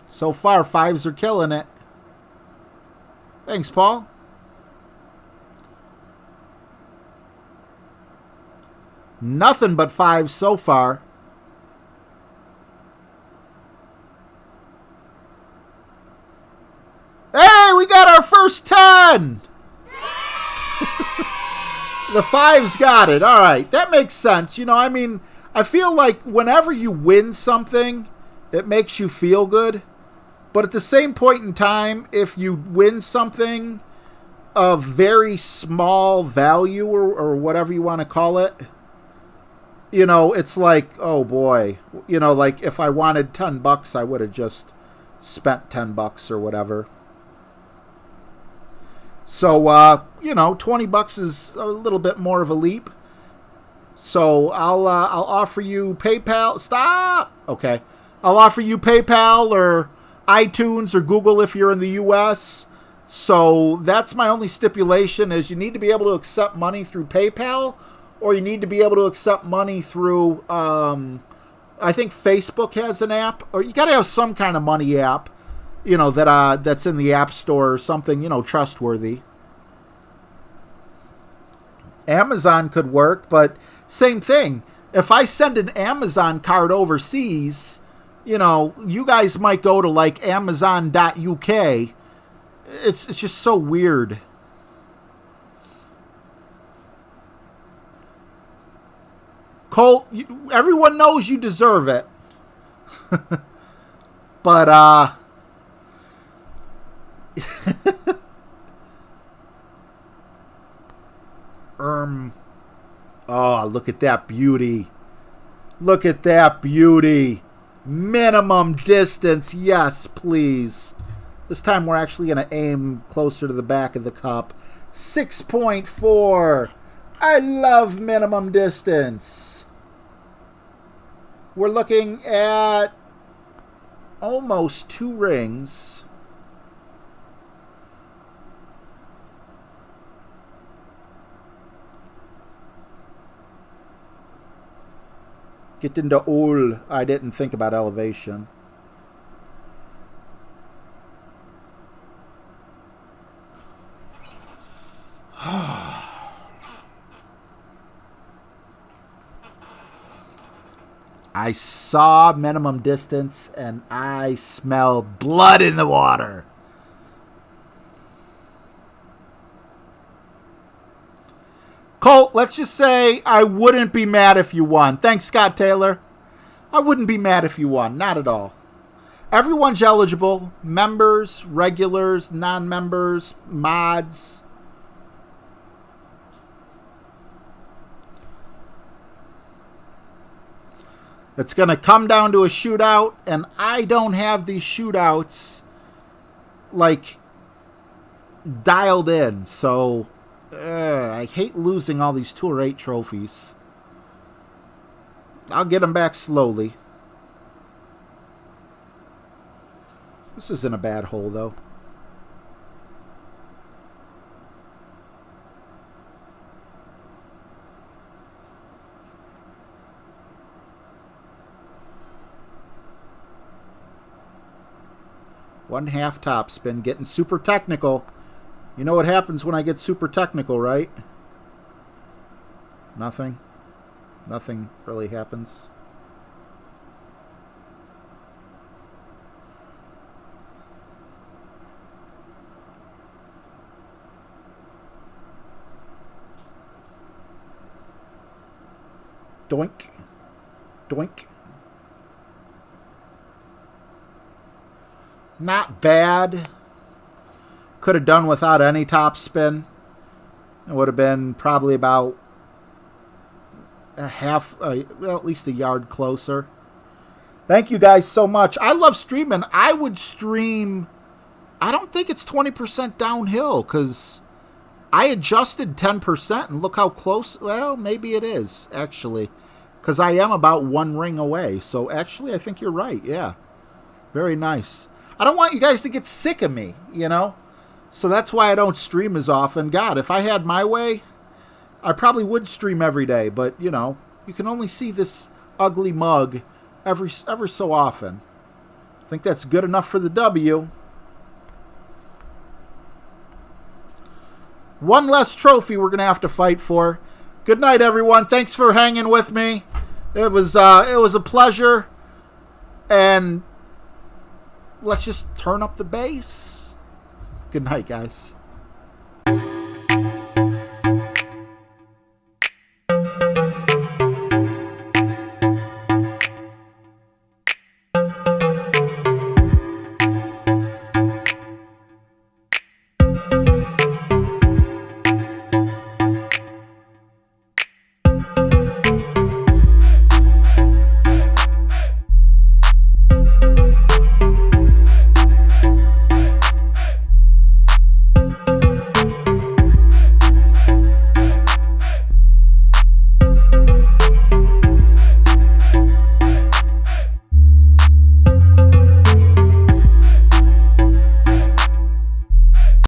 So far, 5s are killing it. Thanks, Paul. Nothing but 5s so far. Hey, we got our first 10! The 5's got it. All right, that makes sense. You know, I mean, I feel like whenever you win something, it makes you feel good. But at the same point in time, if you win something of very small value or whatever you want to call it, you know, it's like, oh boy. You know, like if I wanted 10 bucks, I would have just spent 10 bucks or whatever. So, you know, 20 bucks is a little bit more of a leap. So I'll offer you PayPal. Stop! Okay. I'll offer you PayPal or iTunes or Google if you're in the U.S. So that's my only stipulation is you need to be able to accept money through PayPal or you need to be able to accept money through, I think Facebook has an app. Or you got to have some kind of money app. You know, that's in the App Store or something, you know, trustworthy. Amazon could work, but same thing. If I send an Amazon card overseas, you know, you guys might go to like Amazon.uk. It's just so weird. Colt, everyone knows you deserve it. But, oh, look at that beauty. Look at that beauty. Minimum distance. Yes, please. This time we're actually going to aim closer to the back of the cup. 6.4. I love minimum distance. We're looking at almost 2 rings. Get into all. I didn't think about elevation. I saw minimum distance and I smelled blood in the water. Colt, let's just say I wouldn't be mad if you won. Thanks, Scott Taylor. I wouldn't be mad if you won. Not at all. Everyone's eligible. Members, regulars, non-members, mods. It's going to come down to a shootout, and I don't have these shootouts, like, dialed in, so I hate losing all these Tour 8 trophies. I'll get them back slowly. This isn't a bad hole, though. One half top spin, getting super technical. You know what happens when I get super technical, right? Nothing. Nothing really happens. Doink. Doink. Not bad. Could have done without any top spin. It would have been probably about a half, well, at least a yard closer. Thank you guys so much. I love streaming. I would stream, I don't think it's 20% downhill because I adjusted 10% and look how close, well, maybe it is actually because I am about one ring away. So actually, I think you're right. Yeah. Very nice. I don't want you guys to get sick of me, you know? So that's why I don't stream as often. God, if I had my way, I probably would stream every day. But, you know, you can only see this ugly mug ever so often. I think that's good enough for the W. One less trophy we're going to have to fight for. Good night, everyone. Thanks for hanging with me. It was a pleasure. And let's just turn up the bass. Good night, guys.